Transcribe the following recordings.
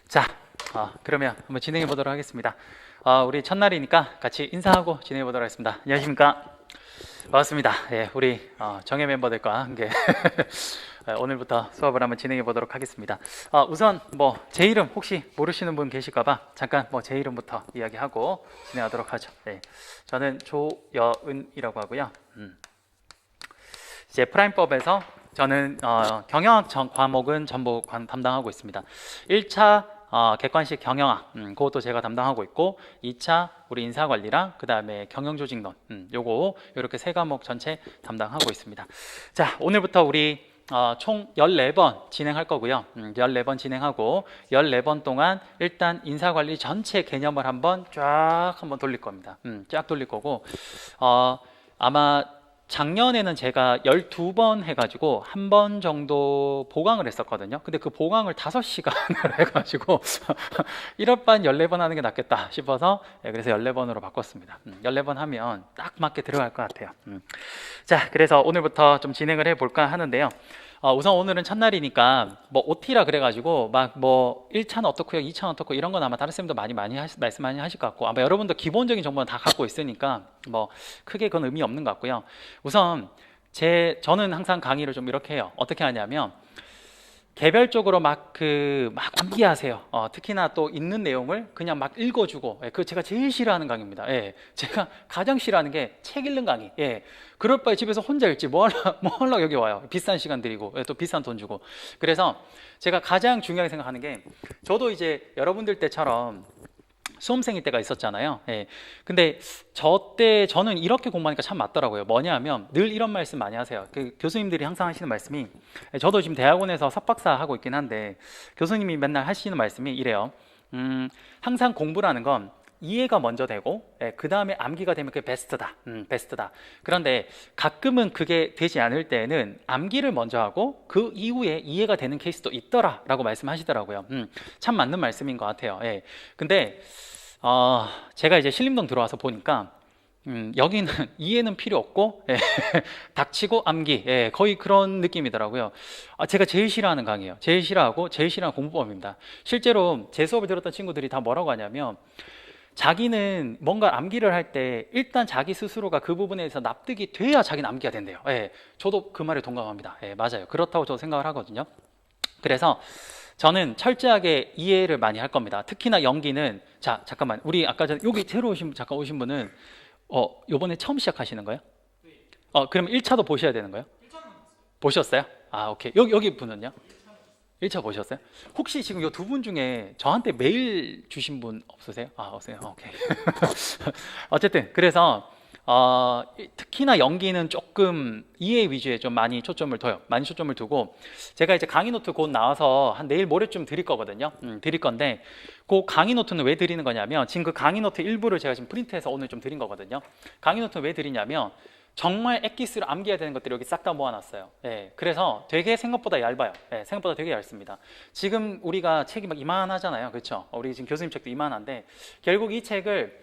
자, 그러면 한번 진행해 보도록 하겠습니다. 우리 첫날이니까 같이 인사하고 진행해 보도록 하겠습니다. 안녕하십니까? 반갑습니다. 예, 우리 정예 멤버들과 함께 오늘부터 수업을 한번 진행해 보도록 하겠습니다. 우선 뭐 제 이름 혹시 모르시는 분 계실까봐 잠깐 뭐 제 이름부터 이야기하고 진행하도록 하죠. 예, 저는 조여은이라고 하고요. 이제 프라임법에서 저는 경영학 과목은 전부 담당하고 있습니다. 1차 객관식 경영학 그것도 제가 담당하고 있고, 2차 우리 인사관리랑 그 다음에 경영조직론 요거 이렇게 세 과목 전체 담당하고 있습니다. 자, 오늘부터 우리 총 14번 진행할 거고요. 14번 진행하고 14번 동안 일단 인사관리 전체 개념을 한번 돌릴 겁니다. 쫙 돌릴 거고, 아마 작년에는 제가 12번 해가지고 한 번 정도 보강을 했었거든요. 근데 그 보강을 5시간을 해가지고 1월 반 14번 하는 게 낫겠다 싶어서 그래서 14번으로 바꿨습니다. 14번 하면 딱 맞게 들어갈 것 같아요. 자, 그래서 오늘부터 좀 진행을 해볼까 하는데요. 우선 오늘은 첫날이니까 뭐 OT라 그래가지고 막 뭐 1차는 어떻고요, 2차는 어떻고 이런 건 아마 다른 쌤도 말씀 많이 하실 것 같고, 아마 여러분도 기본적인 정보는 다 갖고 있으니까 뭐 크게 그건 의미 없는 것 같고요. 우선 저는 항상 강의를 좀 이렇게 해요. 어떻게 하냐면 개별적으로 막 암기하세요. 특히나 또 있는 내용을 그냥 막 읽어주고, 그 제가 제일 싫어하는 강의입니다. 예, 제가 가장 싫어하는 게 책 읽는 강의. 예, 그럴 바에 집에서 혼자 읽지 뭐 하려고 여기 와요. 비싼 시간 들이고 또 비싼 돈 주고. 그래서 제가 가장 중요하게 생각하는 게, 저도 이제 여러분들 때처럼 수험생일 때가 있었잖아요. 예. 근데 저는 이렇게 공부하니까 참 맞더라고요. 뭐냐면 늘 이런 말씀 많이 하세요. 그 교수님들이 항상 하시는 말씀이, 저도 지금 대학원에서 석박사 하고 있긴 한데 교수님이 맨날 하시는 말씀이 이래요. 항상 공부라는 건 이해가 먼저 되고, 그 다음에 암기가 되면 그게 베스트다. 그런데 가끔은 그게 되지 않을 때는 암기를 먼저 하고 그 이후에 이해가 되는 케이스도 있더라 라고 말씀하시더라고요. 참 맞는 말씀인 것 같아요. 예. 근데 제가 이제 신림동 들어와서 보니까 여기는 이해는 필요 없고, 예, 닥치고 암기, 예, 거의 그런 느낌이더라고요. 제가 제일 싫어하는 강의예요. 제일 싫어하고 제일 싫어하는 공부법입니다. 실제로 제 수업을 들었던 친구들이 다 뭐라고 하냐면, 자기는 뭔가 암기를 할 때 일단 자기 스스로가 그 부분에서 납득이 돼야 자기는 암기가 된대요. 예, 저도 그 말에 동감합니다. 예, 맞아요. 그렇다고 저도 생각을 하거든요. 그래서 저는 철저하게 이해를 많이 할 겁니다. 특히나 연기는, 자, 잠깐만, 우리 아까 전에 여기 새로 잠깐 오신 분은 요번에 처음 시작하시는 거예요? 그럼 1차도 보셔야 되는 거예요? 보셨어요? 오케이. 여기 분은요? 1차 보셨어요? 혹시 지금 이 두 분 중에 저한테 메일 주신 분 없으세요? 없어요? 오케이. 어쨌든 그래서 특히나 연기는 조금 이해 위주에 좀 많이 초점을 둬요. 많이 초점을 두고, 제가 이제 강의 노트 곧 나와서 한 내일 모레쯤 드릴 거거든요. 드릴 건데, 그 강의 노트는 왜 드리는 거냐면, 지금 그 강의 노트 일부를 제가 지금 프린트해서 오늘 좀 드린 거거든요. 강의 노트는 왜 드리냐면, 정말 엑기스로 암기해야 되는 것들을 여기 싹 다 모아놨어요. 예, 그래서 되게 생각보다 얇아요. 예, 생각보다 되게 얇습니다. 지금 우리가 책이 막 이만하잖아요. 그렇죠? 우리 지금 교수님 책도 이만한데, 결국 이 책을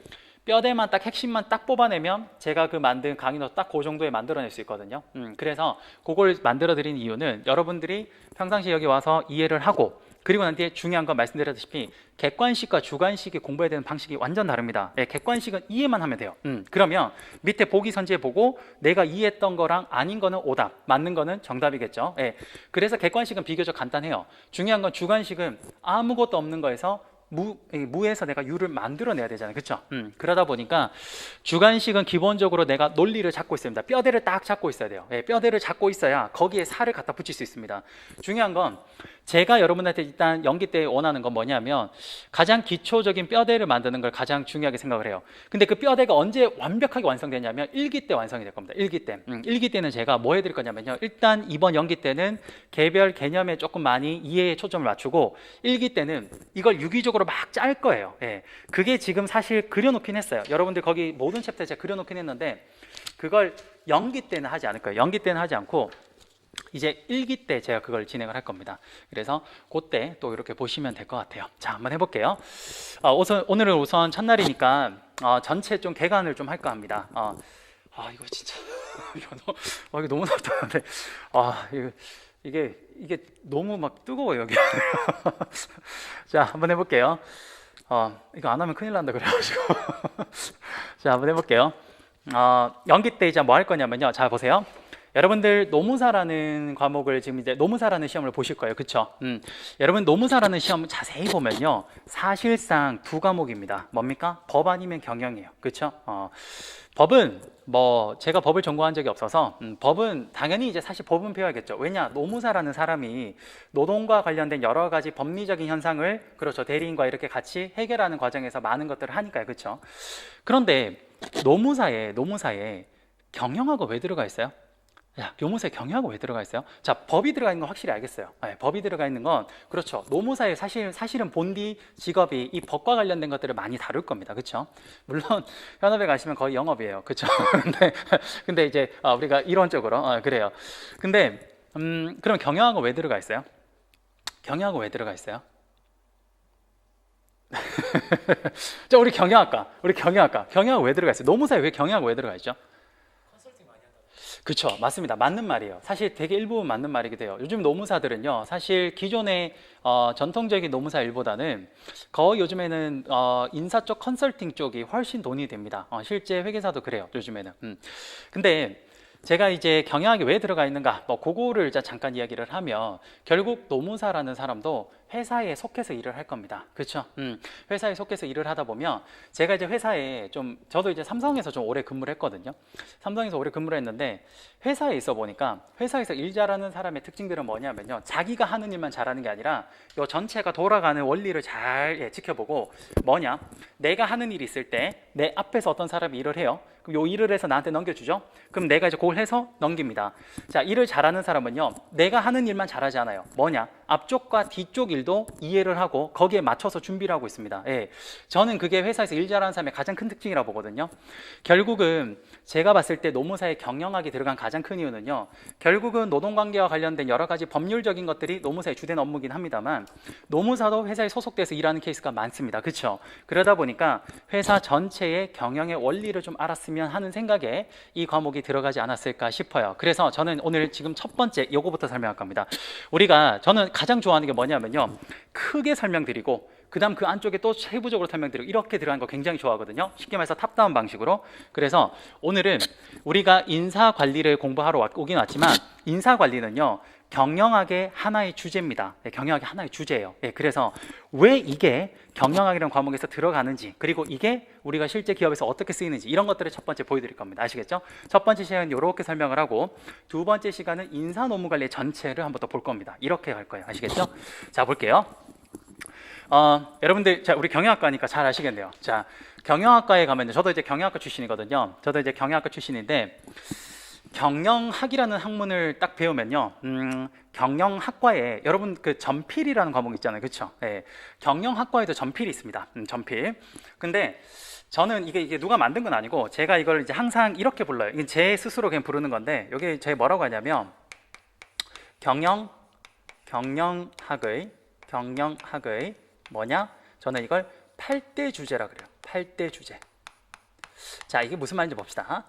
뼈대만 딱 핵심만 딱 뽑아내면 제가 그 만든 강의노트 딱 그 정도에 만들어낼 수 있거든요. 그래서 그걸 만들어 드린 이유는 여러분들이 평상시 여기 와서 이해를 하고, 그리고 난 뒤에 중요한 건 말씀드렸다시피 객관식과 주관식이 공부해야 되는 방식이 완전 다릅니다. 예, 객관식은 이해만 하면 돼요. 그러면 밑에 보기 선지에 보고 내가 이해했던 거랑 아닌 거는 오답, 맞는 거는 정답이겠죠. 예, 그래서 객관식은 비교적 간단해요. 중요한 건 주관식은 아무것도 없는 거에서 무에서 내가 유를 만들어내야 되잖아요. 그렇죠? 그러다 보니까 주관식은 기본적으로 내가 논리를 잡고 있어야 됩니다. 뼈대를 딱 잡고 있어야 돼요. 예, 뼈대를 잡고 있어야 거기에 살을 갖다 붙일 수 있습니다. 중요한 건 제가 여러분한테 일단 연기 때 원하는 건 뭐냐면, 가장 기초적인 뼈대를 만드는 걸 가장 중요하게 생각을 해요. 근데 그 뼈대가 언제 완벽하게 완성되냐면 1기 때 완성이 될 겁니다. 1기 때. 1기 때는 제가 뭐 해드릴 거냐면요, 일단 이번 연기 때는 개별 개념에 조금 많이 이해에 초점을 맞추고, 1기 때는 이걸 유기적으로 막 짤 거예요. 예, 그게 지금 사실 그려놓긴 했어요. 여러분들 거기 모든 챕터에 제가 그려놓긴 했는데, 그걸 연기 때는 하지 않을 거예요. 연기 때는 하지 않고 이제 1기 때 제가 그걸 진행을 할 겁니다. 그래서 그때 또 이렇게 보시면 될 것 같아요. 자, 한번 해볼게요. 오늘은 우선 첫날이니까 전체 좀 개관을 좀 할까 합니다. 이거 진짜 이거 너무 답답한데. 이거 이게 너무 막 뜨거워요, 여기. 자, 한번 해볼게요. 이거 안 하면 큰일 난다 그래가지고. 자, 한번 해볼게요. 연기 때 이제 뭐 할 거냐면요. 자, 보세요. 여러분들 노무사라는 과목을 지금 이제 노무사라는 시험을 보실 거예요. 그쵸? 여러분 노무사라는 시험 자세히 보면요. 사실상 두 과목입니다. 뭡니까? 법 아니면 경영이에요. 그쵸? 법은 뭐 제가 법을 전공한 적이 없어서 법은 당연히 이제 사실 법은 배워야겠죠. 왜냐? 노무사라는 사람이 노동과 관련된 여러 가지 법리적인 현상을 그렇죠. 대리인과 이렇게 같이 해결하는 과정에서 많은 것들을 하니까요. 그쵸? 그런데 노무사에 경영하고 왜 들어가 있어요? 야, 노무사에 경영하고 왜 들어가 있어요? 자, 법이 들어가 있는 건 확실히 알겠어요. 네, 법이 들어가 있는 건 그렇죠. 노무사의 사실은 본디 직업이 이 법과 관련된 것들을 많이 다룰 겁니다. 그렇죠? 물론 현업에 가시면 거의 영업이에요. 그렇죠? 근데 이제 우리가 이론적으로 그래요. 근데 그럼 경영하고 왜 들어가 있어요? 경영하고 왜 들어가 있어요? 자, 우리 경영학과 왜 들어가 있어요? 노무사에 왜 경영하고 왜 들어가 있죠? 그렇죠, 맞습니다. 맞는 말이에요. 사실 되게 일부분 맞는 말이기도 해요. 요즘 노무사들은요, 사실 기존의 전통적인 노무사 일보다는 거의 요즘에는 인사 쪽 컨설팅 쪽이 훨씬 돈이 됩니다. 실제 회계사도 그래요, 요즘에는. 근데 제가 이제 경영학에 왜 들어가 있는가, 뭐 그거를 잠깐 이야기를 하면 결국 노무사라는 사람도 회사에 속해서 일을 할 겁니다. 그렇죠? 회사에 속해서 일을 하다 보면 제가 이제 회사에 저도 이제 삼성에서 좀 오래 근무를 했거든요. 삼성에서 오래 근무를 했는데 회사에 있어 보니까 회사에서 일 잘하는 사람의 특징들은 뭐냐면요. 자기가 하는 일만 잘하는 게 아니라 요 전체가 돌아가는 원리를 잘 지켜보고 뭐냐? 내가 하는 일이 있을 때 내 앞에서 어떤 사람이 일을 해요. 그럼 요 일을 해서 나한테 넘겨주죠. 그럼 내가 이제 그걸 해서 넘깁니다. 자, 일을 잘하는 사람은요. 내가 하는 일만 잘하지 않아요. 뭐냐? 앞쪽과 뒤쪽 일도 이해를 하고 거기에 맞춰서 준비를 하고 있습니다. 예, 저는 그게 회사에서 일 잘하는 사람의 가장 큰 특징이라고 보거든요. 결국은 제가 봤을 때 노무사에 경영학이 들어간 가장 큰 이유는요. 결국은 노동관계와 관련된 여러 가지 법률적인 것들이 노무사의 주된 업무긴 합니다만 노무사도 회사에 소속돼서 일하는 케이스가 많습니다. 그렇죠? 그러다 보니까 회사 전체의 경영의 원리를 좀 알았으면 하는 생각에 이 과목이 들어가지 않았을까 싶어요. 그래서 저는 오늘 지금 첫 번째 요거부터 설명할 겁니다. 저는 가장 좋아하는 게 뭐냐면요. 크게 설명드리고 그 다음 그 안쪽에 또 세부적으로 설명드리고 이렇게 들어가는 거 굉장히 좋아하거든요. 쉽게 말해서 탑다운 방식으로. 그래서 오늘은 우리가 인사관리를 공부하러 오긴 왔지만 인사관리는요. 경영학의 하나의 주제입니다. 네, 경영학의 하나의 주제예요. 네, 그래서 왜 이게 경영학이라는 과목에서 들어가는지 그리고 이게 우리가 실제 기업에서 어떻게 쓰이는지 이런 것들을 첫 번째 보여드릴 겁니다. 아시겠죠? 첫 번째 시간은 이렇게 설명을 하고 두 번째 시간은 인사노무관리 전체를 한번 더 볼 겁니다. 이렇게 할 거예요. 아시겠죠? 자, 볼게요. 여러분들, 자, 우리 경영학과니까 잘 아시겠네요. 자, 경영학과에 가면 저도 이제 경영학과 출신이거든요. 저도 이제 경영학과 출신인데 경영학이라는 학문을 딱 배우면요. 경영학과에 여러분 그 전필이라는 과목 있잖아요. 그렇죠? 네. 경영학과에도 전필이 있습니다. 전필. 근데 저는 이게 누가 만든 건 아니고 제가 이걸 이제 항상 이렇게 불러요. 이게 제 스스로 그냥 부르는 건데 여기 제 뭐라고 하냐면 경영학의 뭐냐? 저는 이걸 8대 주제라 그래요. 8대 주제. 자, 이게 무슨 말인지 봅시다.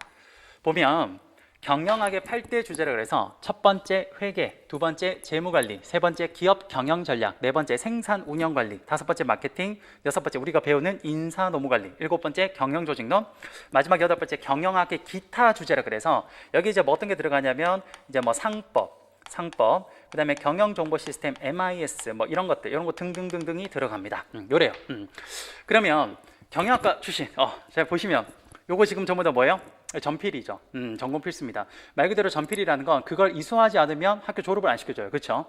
보면 경영학의 8대 주제라 그래서 첫 번째 회계, 두 번째 재무관리, 세 번째 기업 경영 전략, 네 번째 생산 운영 관리, 다섯 번째 마케팅, 여섯 번째 우리가 배우는 인사 노무 관리, 일곱 번째 경영 조직론, 마지막 여덟 번째 경영학의 기타 주제라 그래서 여기 이제 뭐 어떤 게 들어가냐면 이제 뭐 상법, 그다음에 경영 정보 시스템 MIS 뭐 이런 것들, 이런 거 등등등등이 들어갑니다. 요래요. 그러면 경영학과 출신, 자 보시면 요거 지금 전부 다 뭐예요? 전필이죠. 전공 필수입니다. 말 그대로 전필이라는 건 그걸 이수하지 않으면 학교 졸업을 안 시켜줘요. 그렇죠?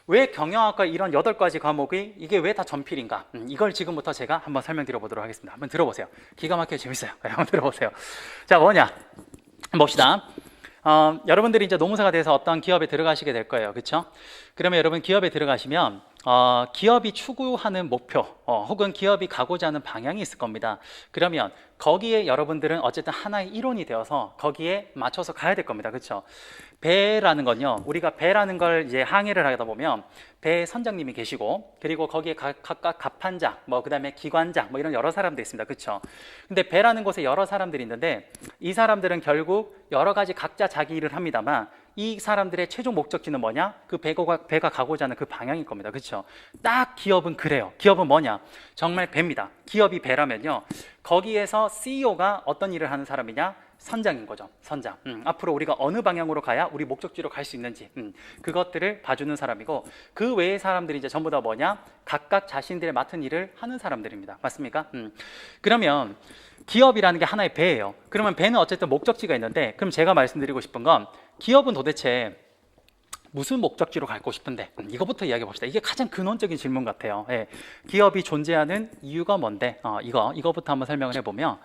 왜 경영학과 이런 8가지 과목이 이게 왜 다 전필인가? 이걸 지금부터 제가 한번 설명드려 보도록 하겠습니다. 한번 들어보세요. 기가 막히게 재밌어요. 한번 들어보세요. 자, 뭐냐? 봅시다. 여러분들이 이제 노무사가 돼서 어떤 기업에 들어가시게 될 거예요. 그렇죠? 그러면 여러분 기업에 들어가시면 기업이 추구하는 목표 혹은 기업이 가고자 하는 방향이 있을 겁니다. 그러면 거기에 여러분들은 어쨌든 하나의 일원이 되어서 거기에 맞춰서 가야 될 겁니다. 그렇죠? 배라는 건요. 우리가 배라는 걸 이제 항해를 하다 보면 배 선장님이 계시고 그리고 거기에 각각 갑판장, 뭐 그다음에 기관장, 뭐 이런 여러 사람들이 있습니다. 그렇죠? 근데 배라는 곳에 여러 사람들이 있는데 이 사람들은 결국 여러 가지 각자 자기 일을 합니다만 이 사람들의 최종 목적지는 뭐냐? 그 배가 가고자 하는 그 방향일 겁니다. 그렇죠? 딱 기업은 그래요. 기업은 뭐냐? 정말 배입니다. 기업이 배라면요, 거기에서 CEO가 어떤 일을 하는 사람이냐? 선장인 거죠. 선장. 앞으로 우리가 어느 방향으로 가야 우리 목적지로 갈 수 있는지, 그것들을 봐주는 사람이고, 그 외의 사람들이 이제 전부 다 뭐냐? 각각 자신들의 맡은 일을 하는 사람들입니다. 맞습니까? 그러면 기업이라는 게 하나의 배예요. 그러면 배는 어쨌든 목적지가 있는데, 그럼 제가 말씀드리고 싶은 건, 기업은 도대체 무슨 목적지로 가고 싶은데, 이거부터 이야기해 봅시다. 이게 가장 근원적인 질문 같아요. 예. 기업이 존재하는 이유가 뭔데? 이거부터 한번 설명을 해보면,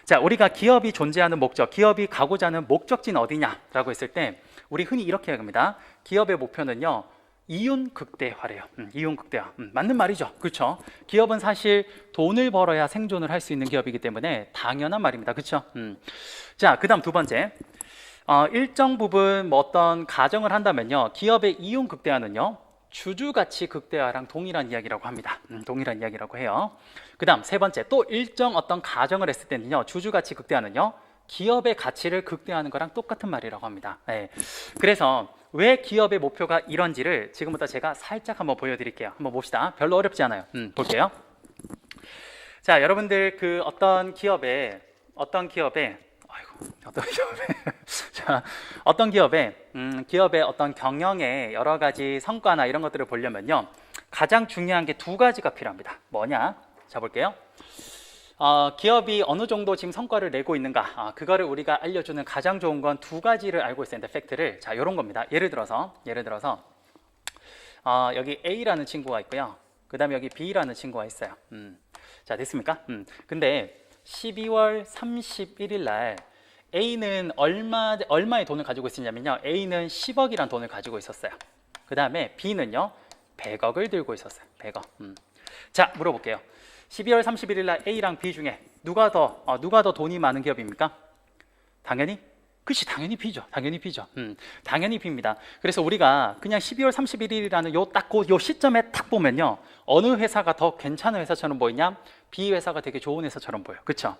자, 우리가 기업이 존재하는 목적, 기업이 가고자 하는 목적지는 어디냐라고 했을 때, 우리 흔히 이렇게 합니다. 기업의 목표는요, 이윤극대화래요. 이윤극대화. 맞는 말이죠. 그렇죠? 기업은 사실 돈을 벌어야 생존을 할 수 있는 기업이기 때문에 당연한 말입니다. 그렇죠? 자, 그다음 두 번째. 일정 부분 뭐 어떤 가정을 한다면요, 기업의 이윤 극대화는요, 주주가치 극대화랑 동일한 이야기라고 합니다. 동일한 이야기라고 해요. 그 다음 세 번째, 또 일정 어떤 가정을 했을 때는요, 주주가치 극대화는요, 기업의 가치를 극대화하는 거랑 똑같은 말이라고 합니다. 네. 그래서 왜 기업의 목표가 이런지를 지금부터 제가 살짝 한번 보여드릴게요. 한번 봅시다. 별로 어렵지 않아요. 볼게요. 자, 여러분들 그 어떤 기업에 자, 어떤 기업의 어떤 경영의 여러 가지 성과나 이런 것들을 보려면요, 가장 중요한 게 두 가지가 필요합니다. 뭐냐? 자, 볼게요. 기업이 어느 정도 지금 성과를 내고 있는가, 그거를 우리가 알려주는 가장 좋은 건 두 가지를 알고 있어야 되는데, 팩트를. 자, 이런 겁니다. 예를 들어서 여기 A라는 친구가 있고요, 그 다음에 여기 B라는 친구가 있어요. 자, 됐습니까? 근데 12월 31일 날 A는 얼마의 돈을 가지고 있었냐면요, A는 10억이란 돈을 가지고 있었어요. 그 다음에 B는요 100억을 들고 있었어요. 100억. 자, 물어볼게요. 12월 31일 날 A랑 B 중에 누가 더 돈이 많은 기업입니까? 당연히 당연히 B죠. 당연히 B입니다. 그래서 우리가 그냥 12월 31일이라는 요 시점에 딱 보면요, 어느 회사가 더 괜찮은 회사처럼 보이냐? B 회사가 되게 좋은 회사처럼 보여요. 그렇죠?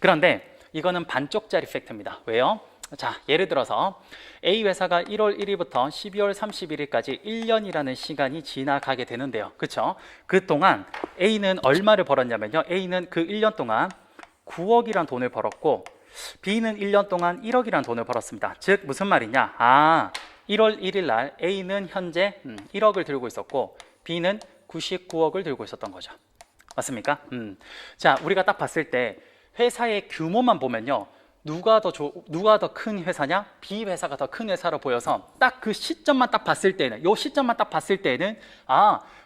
그런데 이거는 반쪽짜리 팩트입니다. 왜요? 자, 예를 들어서 A 회사가 1월 1일부터 12월 31일까지 1년이라는 시간이 지나가게 되는데요. 그렇죠? 그동안 A는 얼마를 벌었냐면요, A는 그 1년 동안 9억이란 돈을 벌었고, B는 1년 동안 1억이란 돈을 벌었습니다. 즉 무슨 말이냐? 1월 1일 날 A는 현재 1억을 들고 있었고, B는 99억을 들고 있었던 거죠. 맞습니까? 자, 우리가 딱 봤을 때 회사의 규모만 보면요, 누가 더 큰 회사냐? B 회사가 더 큰 회사로 보여서 딱 그 시점만 딱 봤을 때는,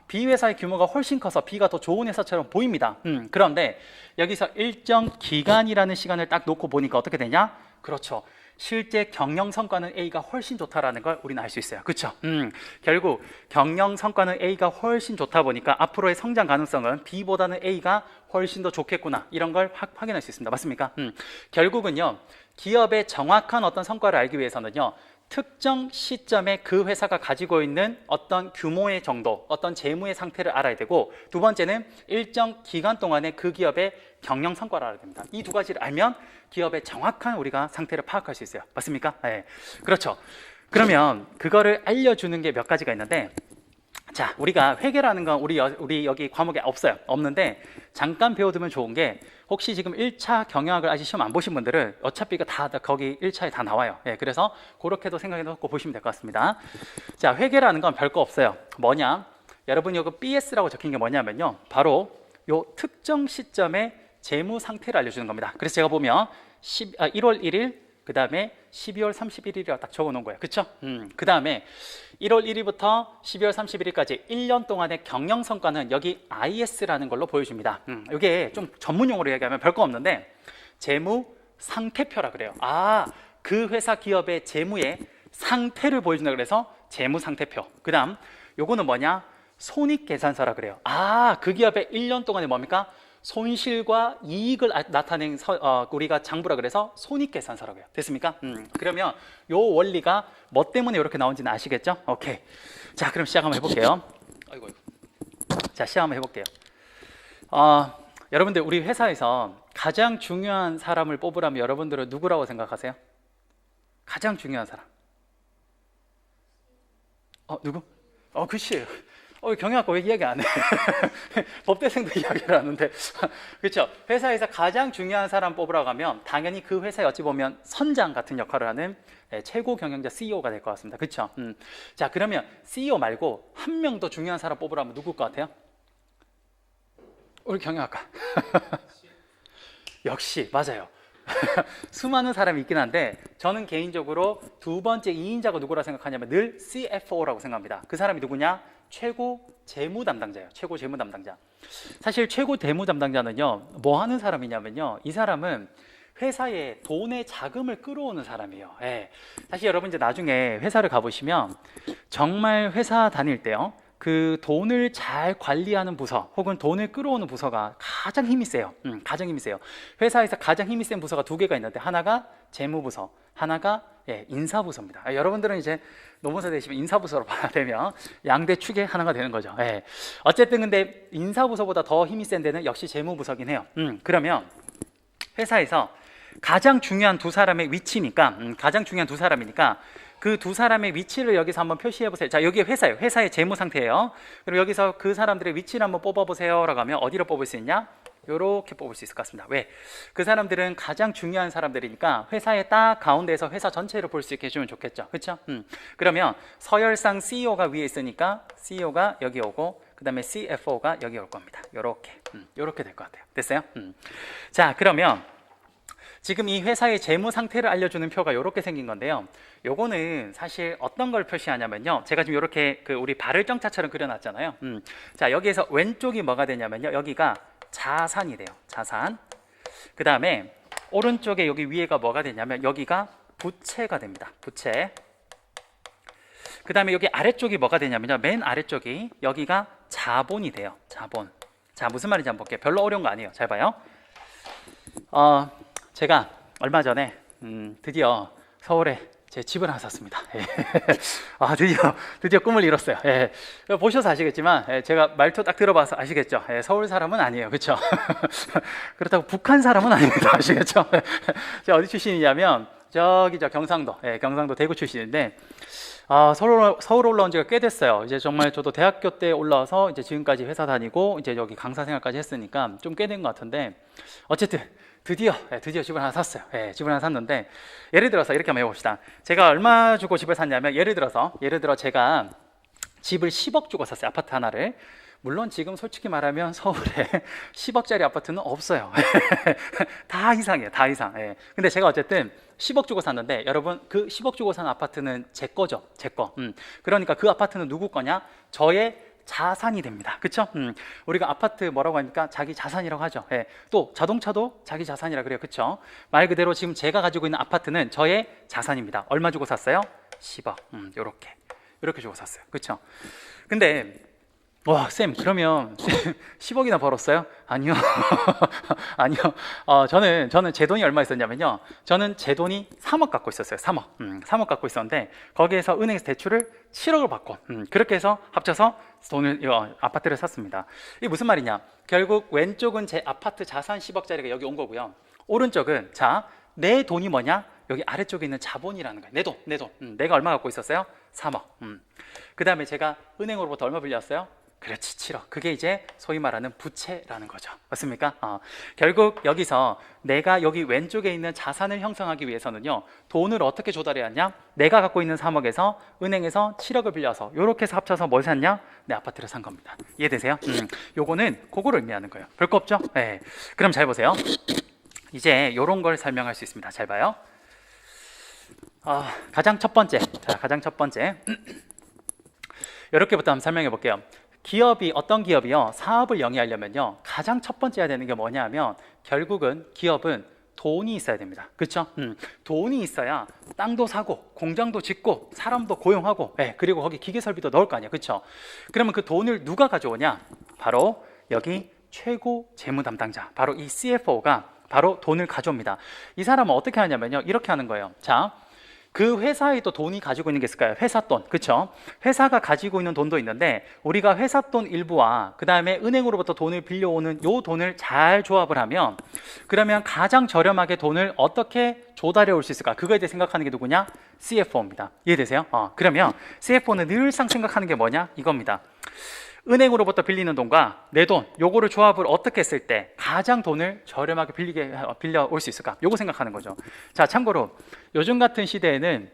B 회사의 규모가 훨씬 커서 B가 더 좋은 회사처럼 보입니다. 그런데 여기서 일정 기간이라는 시간을 딱 놓고 보니까 어떻게 되냐? 그렇죠. 실제 경영 성과는 A가 훨씬 좋다라는 걸 우리는 알 수 있어요. 그렇죠? 결국 경영 성과는 A가 훨씬 좋다 보니까 앞으로의 성장 가능성은 B보다는 A가 훨씬 더 좋겠구나, 이런 걸 확인할 수 있습니다. 맞습니까? 결국은요, 기업의 정확한 어떤 성과를 알기 위해서는요, 특정 시점에 그 회사가 가지고 있는 어떤 규모의 정도, 어떤 재무의 상태를 알아야 되고, 두 번째는 일정 기간 동안에 그 기업의 경영 성과를 알아야 됩니다. 이 두 가지를 알면 기업의 정확한 우리가 상태를 파악할 수 있어요. 맞습니까? 네. 그렇죠. 그러면 그거를 알려주는 게 몇 가지가 있는데, 자, 우리가 회계라는 건 우리 여기 과목에 없는데 잠깐 배워두면 좋은 게, 혹시 지금 1차 경영학을 아직 시험 안 보신 분들은 어차피 이거 다 거기 1차에 다 나와요. 예, 그래서 그렇게도 생각해 놓고 보시면 될 것 같습니다. 자, 회계라는 건 별거 없어요. 뭐냐? 여러분 여기 BS라고 적힌 게 뭐냐면요, 바로 요 특정 시점의 재무 상태를 알려주는 겁니다. 그래서 제가 보면 1월 1일, 그 다음에 12월 31일이라고 딱 적어 놓은 거예요. 그렇죠? 그 다음에 1월 1일부터 12월 31일까지 1년 동안의 경영 성과는 여기 IS라는 걸로 보여줍니다. 이게 좀 전문 용어로 얘기하면 별거 없는데 재무 상태표라 그래요. 그 회사 기업의 재무의 상태를 보여준다 그래서 재무 상태표. 그 다음 요거는 뭐냐? 손익계산서라 그래요. 그 기업의 1년 동안에 뭡니까? 손실과 이익을 나타낸 우리가 장부라 그래서 손익계산서라고 해요. 됐습니까? 그러면 요 원리가 뭐 때문에 이렇게 나온지는 아시겠죠? 오케이. 자, 그럼 시작 한번 해볼게요. 자, 시작 한번 해볼게요. 여러분들 우리 회사에서 가장 중요한 사람을 뽑으라면 여러분들은 누구라고 생각하세요? 가장 중요한 사람. 누구? 글씨. 경영학과 왜 이야기 안 해? 법대생도 이야기를 하는데. 그렇죠. 회사에서 가장 중요한 사람 뽑으라고 하면 당연히 그 회사에 어찌 보면 선장 같은 역할을 하는 최고 경영자 CEO가 될 것 같습니다. 그렇죠. 자, 그러면 CEO 말고 한 명 더 중요한 사람 뽑으라면 누굴 것 같아요? 우리 경영학과. 역시 맞아요. 수많은 사람이 있긴 한데 저는 개인적으로 두 번째 2인자가 누구라 생각하냐면 늘 CFO라고 생각합니다. 그 사람이 누구냐? 최고 재무 담당자예요. 최고 재무 담당자. 사실 최고 재무 담당자는요, 뭐 하는 사람이냐면요, 이 사람은 회사에 돈의 자금을 끌어오는 사람이에요. 예. 사실 여러분 이제 나중에 회사를 가보시면 정말 회사 다닐 때요, 그 돈을 잘 관리하는 부서 혹은 돈을 끌어오는 부서가 가장 힘이 세요. 가장 힘이 세요. 회사에서 가장 힘이 센 부서가 두 개가 있는데 하나가 재무부서, 하나가 인사부서입니다. 여러분들은 이제 노무사 되시면 인사부서로 봐야 되면 양대 축의 하나가 되는 거죠. 어쨌든 근데 인사부서보다 더 힘이 센 데는 역시 재무부서긴 해요. 그러면 회사에서 가장 중요한 두 사람의 위치니까, 가장 중요한 두 사람이니까 그 두 사람의 위치를 여기서 한번 표시해 보세요. 자, 여기 회사예요. 회사의 재무 상태예요. 그리고 여기서 그 사람들의 위치를 한번 뽑아 보세요라고 하면 어디로 뽑을 수 있냐? 요렇게 뽑을 수 있을 것 같습니다. 왜? 그 사람들은 가장 중요한 사람들이니까 회사의 딱 가운데에서 회사 전체를 볼 수 있게 해주면 좋겠죠. 그렇죠? 그러면 서열상 CEO가 위에 있으니까 CEO가 여기 오고 그 다음에 CFO가 여기 올 겁니다. 요렇게 될 것 같아요. 됐어요? 자, 그러면 지금 이 회사의 재무 상태를 알려주는 표가 이렇게 생긴 건데요. 요거는 사실 어떤 걸 표시하냐면요, 제가 지금 이렇게 우리 발을 정자처럼 그려놨잖아요. 자, 여기에서 왼쪽이 뭐가 되냐면요, 여기가 자산이 돼요. 자산. 그 다음에 오른쪽에 여기 위에가 뭐가 되냐면 여기가 부채가 됩니다. 부채. 그 다음에 여기 아래쪽이 뭐가 되냐면요, 맨 아래쪽이 여기가 자본이 돼요. 자본. 자, 무슨 말인지 한번 볼게요. 별로 어려운 거 아니에요. 잘 봐요. 제가 얼마 전에 드디어 서울에 제 집을 하나 샀습니다. 드디어 꿈을 이뤘어요. 보셔서 아시겠지만 제가 말투 딱 들어봐서 아시겠죠? 서울 사람은 아니에요. 그렇죠? 그렇다고 북한 사람은 아닙니다. 아시겠죠? 제가 어디 출신이냐면 저기 경상도, 경상도 대구 출신인데 서울 올라온 지가 꽤 됐어요. 이제 정말 저도 대학교 때 올라와서 이제 지금까지 회사 다니고 이제 여기 강사 생활까지 했으니까 좀 꽤 된 것 같은데, 어쨌든 드디어 집을 하나 샀어요. 집을 하나 샀는데, 예를 들어서 이렇게 한번 해봅시다. 제가 얼마 주고 집을 샀냐면, 예를 들어 제가 집을 10억 주고 샀어요. 아파트 하나를. 물론 지금 솔직히 말하면 서울에 10억짜리 아파트는 없어요. 다 이상이에요. 다 이상. 근데 제가 어쨌든 10억 주고 샀는데, 여러분 그 10억 주고 산 아파트는 제 거죠. 제 거. 그러니까 그 아파트는 누구 거냐? 저의 자산이 됩니다. 그렇죠? 우리가 아파트 뭐라고 하니까 자기 자산이라고 하죠. 또 자동차도 자기 자산이라 그래요. 그렇죠? 말 그대로 지금 제가 가지고 있는 아파트는 저의 자산입니다. 얼마 주고 샀어요? 10억. 요렇게 주고 샀어요. 그렇죠? 근데 쌤, 그러면 10억이나 벌었어요? 아니요. 아니요. 저는 제 돈이 얼마 있었냐면요, 저는 제 돈이 3억 갖고 있었어요. 3억 갖고 있었는데 거기에서 은행에서 대출을 7억을 받고 그렇게 해서 합쳐서 아파트를 샀습니다. 이게 무슨 말이냐? 결국 왼쪽은 제 아파트 자산 10억짜리가 여기 온 거고요, 오른쪽은 내 돈이 뭐냐? 여기 아래쪽에 있는 자본이라는 거예요. 내 돈. 내가 얼마 갖고 있었어요? 3억. 그 다음에 제가 은행으로부터 얼마 빌렸어요? 그렇지, 7억. 그게 이제 소위 말하는 부채라는 거죠. 맞습니까? 결국 여기서 내가 여기 왼쪽에 있는 자산을 형성하기 위해서는요, 돈을 어떻게 조달해야 하냐? 내가 갖고 있는 3억에서 은행에서 7억을 빌려서 이렇게 해서 합쳐서 뭘 샀냐? 내 아파트를 산 겁니다. 이해되세요? 요거는 그거를 의미하는 거예요. 별거 없죠? 그럼 잘 보세요. 이제 이런 걸 설명할 수 있습니다. 잘 봐요. 가장 첫 번째. 이렇게부터 한번 설명해 볼게요. 어떤 기업이요, 사업을 영위하려면요, 가장 첫 번째 해야 되는 게 뭐냐면, 결국은 기업은 돈이 있어야 됩니다. 그렇죠? 돈이 있어야 땅도 사고 공장도 짓고 사람도 고용하고, 그리고 거기 기계 설비도 넣을 거 아니에요. 그렇죠? 그러면 그 돈을 누가 가져오냐? 바로 여기 최고 재무 담당자, 바로 이 CFO가 바로 돈을 가져옵니다. 이 사람은 어떻게 하냐면요, 이렇게 하는 거예요. 자, 그 회사에 또 돈이 가지고 있는 게 있을까요? 회사 돈, 그렇죠? 회사가 가지고 있는 돈도 있는데 우리가 회사 돈 일부와 그 다음에 은행으로부터 돈을 빌려오는 요 돈을 잘 조합을 하면 그러면 가장 저렴하게 돈을 어떻게 조달해 올 수 있을까? 그거에 대해 생각하는 게 누구냐? CFO입니다. 이해되세요? 그러면 CFO는 늘상 생각하는 게 뭐냐? 이겁니다. 은행으로부터 빌리는 돈과 내 돈, 요거를 조합을 어떻게 했을 때 가장 돈을 저렴하게 빌려올 수 있을까? 요거 생각하는 거죠. 자, 참고로 요즘 같은 시대에는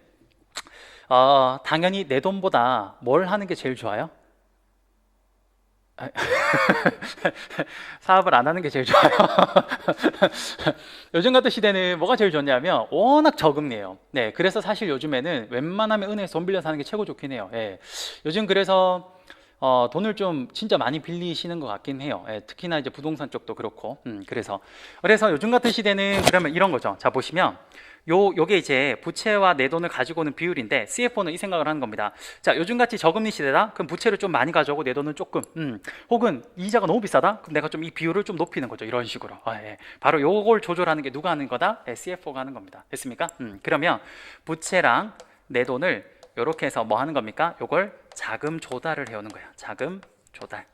당연히 내 돈보다 뭘 하는 게 제일 좋아요? 사업을 안 하는 게 제일 좋아요. 요즘 같은 시대는 뭐가 제일 좋냐면 워낙 저금리예요. 네, 그래서 사실 요즘에는 웬만하면 은행에서 돈 빌려서 하는 게 최고 좋긴 해요. 예. 요즘 그래서 돈을 좀 진짜 많이 빌리시는 것 같긴 해요. 예, 특히나 이제 부동산 쪽도 그렇고. 그래서 요즘 같은 시대는 그러면 이런 거죠. 자, 보시면 요게 이제 부채와 내 돈을 가지고 오는 비율인데 CFO는 이 생각을 하는 겁니다. 자, 요즘같이 저금리 시대다? 그럼 부채를 좀 많이 가져오고 내 돈은 조금 혹은 이자가 너무 비싸다? 그럼 내가 좀 이 비율을 좀 높이는 거죠. 이런 식으로. 예. 바로 요걸 조절하는 게 누가 하는 거다? CFO가 하는 겁니다. 됐습니까? 그러면 부채랑 내 돈을 이렇게 해서 뭐 하는 겁니까? 요걸 자금 조달을 해오는 거예요. 자금 조달.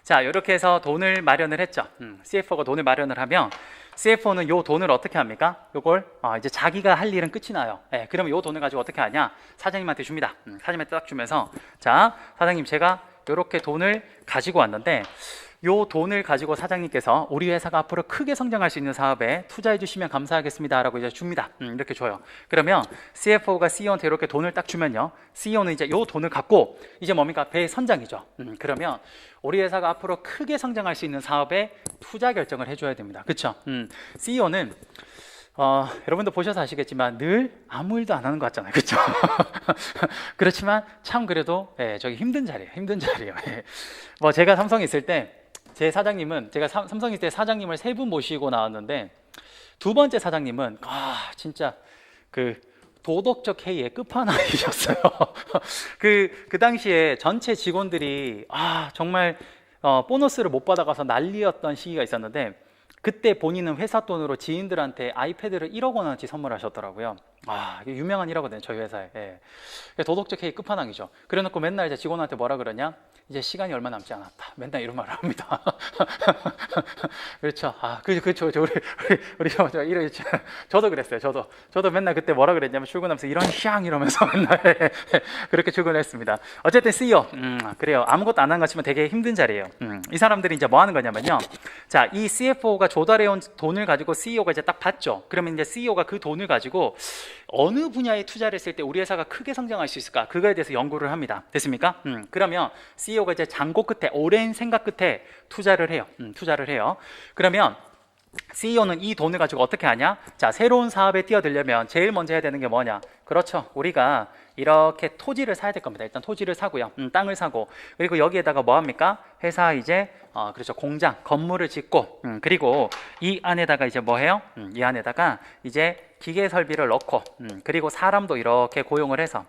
자, 이렇게 해서 돈을 마련을 했죠. CFO가 돈을 마련을 하면 CFO는 요 돈을 어떻게 합니까? 요걸 이제 자기가 할 일은 끝이 나요. 예, 그러면 요 돈을 가지고 어떻게 하냐? 사장님한테 줍니다. 사장님한테 딱 주면서 자, 사장님 제가 요렇게 돈을 가지고 왔는데 요 돈을 가지고 사장님께서 우리 회사가 앞으로 크게 성장할 수 있는 사업에 투자해 주시면 감사하겠습니다 라고 이제 줍니다. 이렇게 줘요. 그러면 CFO가 CEO한테 이렇게 돈을 딱 주면요, CEO는 이제 요 돈을 갖고 이제 뭡니까? 배의 선장이죠. 그러면 우리 회사가 앞으로 크게 성장할 수 있는 사업에 투자 결정을 해줘야 됩니다. 그렇죠? CEO는 여러분도 보셔서 아시겠지만 늘 아무 일도 안 하는 것 같잖아요. 그렇죠? 그렇지만 참 그래도 저기 힘든 자리예요. 예. 뭐 제가 삼성에 있을 때 제 사장님은, 제가 삼성에 있을 때 사장님을 3분 모시고 나왔는데 두 번째 사장님은 진짜 그 도덕적 해이의 끝판왕이셨어요. 그 당시에 전체 직원들이 정말 보너스를 못 받아가서 난리였던 시기가 있었는데 그때 본인은 회사 돈으로 지인들한테 아이패드를 1억 원어치 선물하셨더라고요. 이게 유명한 일화거든요, 저희 회사에. 예. 도덕적 해이 끝판왕이죠. 그래놓고 맨날 이제 직원한테 뭐라 그러냐? 이제 시간이 얼마 남지 않았다. 맨날 이런 말을 합니다. 그렇죠. 그렇죠. 우리 저도 그랬어요. 저도 맨날 그때 뭐라 그랬냐면 출근하면서 이런 샹 이러면서 맨날 그렇게 출근했습니다. 어쨌든 CEO, 그래요. 아무것도 안 한 것 같지만 되게 힘든 자리예요. 이 사람들이 이제 뭐 하는 거냐면요. 자, 이 CFO가 조달해온 돈을 가지고 CEO가 이제 딱 받죠. 그러면 이제 CEO가 그 돈을 가지고 어느 분야에 투자를 했을 때 우리 회사가 크게 성장할 수 있을까? 그거에 대해서 연구를 합니다. 됐습니까? 그러면 CEO가 이제 장고 끝에, 오랜 생각 끝에 투자를 해요. 그러면 CEO는 이 돈을 가지고 어떻게 하냐? 자, 새로운 사업에 뛰어들려면 제일 먼저 해야 되는 게 뭐냐? 그렇죠. 우리가 이렇게 토지를 사야 될 겁니다. 일단 토지를 사고요. 땅을 사고, 그리고 여기에다가 뭐 합니까? 회사 이제 그렇죠. 공장, 건물을 짓고, 그리고 이 안에다가 이제 뭐 해요? 이 안에다가 이제 기계 설비를 넣고, 그리고 사람도 이렇게 고용을 해서,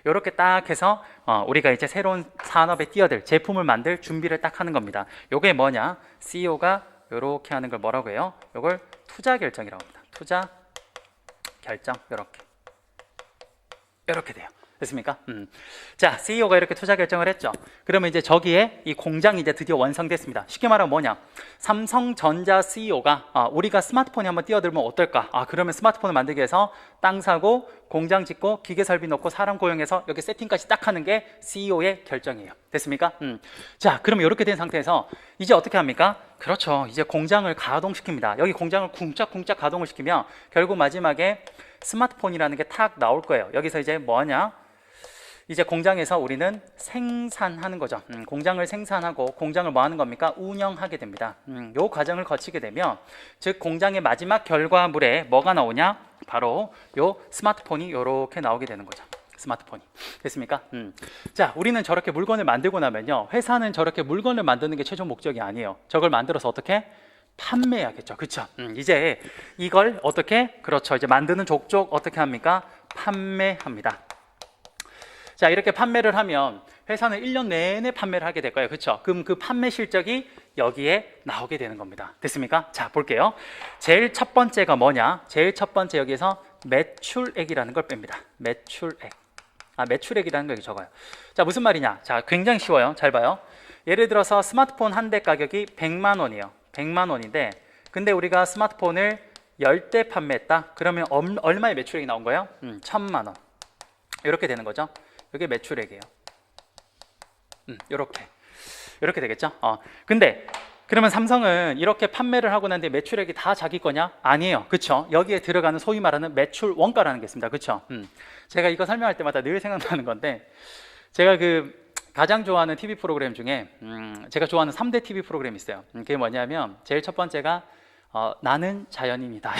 이렇게 딱 해서 우리가 이제 새로운 산업에 뛰어들, 제품을 만들 준비를 딱 하는 겁니다. 요게 뭐냐? CEO가 이렇게 하는 걸 뭐라고 해요? 이걸 투자 결정이라고 합니다. 투자 결정. 이렇게 돼요. 됐습니까? 자, CEO가 이렇게 투자 결정을 했죠. 그러면 이제 저기에 이 공장이 이제 드디어 완성됐습니다. 쉽게 말하면 뭐냐? 삼성전자 CEO가 우리가 스마트폰에 한번 뛰어들면 어떨까? 그러면 스마트폰을 만들기 위해서 땅 사고 공장 짓고 기계 설비 넣고 사람 고용해서 여기 세팅까지 딱 하는 게 CEO의 결정이에요. 됐습니까? 자, 그럼 이렇게 된 상태에서 이제 어떻게 합니까? 그렇죠. 이제 공장을 가동시킵니다. 여기 공장을 쿵짝쿵짝 가동을 시키면 결국 마지막에 스마트폰이라는 게 탁 나올 거예요. 여기서 이제 뭐하냐? 이제 공장에서 우리는 생산하는 거죠. 공장을 생산하고 공장을 뭐 하는 겁니까? 운영하게 됩니다. 요 과정을 거치게 되면 즉 공장의 마지막 결과물에 뭐가 나오냐? 바로 요 스마트폰이 요렇게 나오게 되는 거죠. 스마트폰이. 됐습니까? 자, 우리는 저렇게 물건을 만들고 나면요, 회사는 저렇게 물건을 만드는 게 최종 목적이 아니에요. 저걸 만들어서 어떻게? 판매해야겠죠. 그렇죠? 이제 이걸 어떻게? 그렇죠. 이제 만드는 족족 어떻게 합니까? 판매합니다. 자, 이렇게 판매를 하면 회사는 1년 내내 판매를 하게 될 거예요. 그렇죠? 그럼 그 판매 실적이 여기에 나오게 되는 겁니다. 됐습니까? 자, 볼게요. 제일 첫 번째가 뭐냐? 제일 첫 번째 여기에서 매출액이라는 걸 뺍니다. 매출액. 매출액이라는 거 여기 적어요. 자, 무슨 말이냐? 자, 굉장히 쉬워요. 잘 봐요. 예를 들어서 스마트폰 한 대 가격이 100만 원이에요. 100만 원인데 근데 우리가 스마트폰을 10대 판매했다. 그러면 얼마의 매출액이 나온 거예요? 1000만 원. 이렇게 되는 거죠. 이게 매출액이에요. 이렇게 되겠죠? 근데 그러면 삼성은 이렇게 판매를 하고 난 뒤에 매출액이 다 자기 거냐? 아니에요. 그쵸? 여기에 들어가는 소위 말하는 매출 원가라는 게 있습니다. 그쵸? 제가 이거 설명할 때마다 늘 생각나는 건데 제가 가장 좋아하는 TV 프로그램 중에 제가 좋아하는 3대 TV 프로그램이 있어요. 그게 뭐냐면 제일 첫 번째가 나는 자연인이다.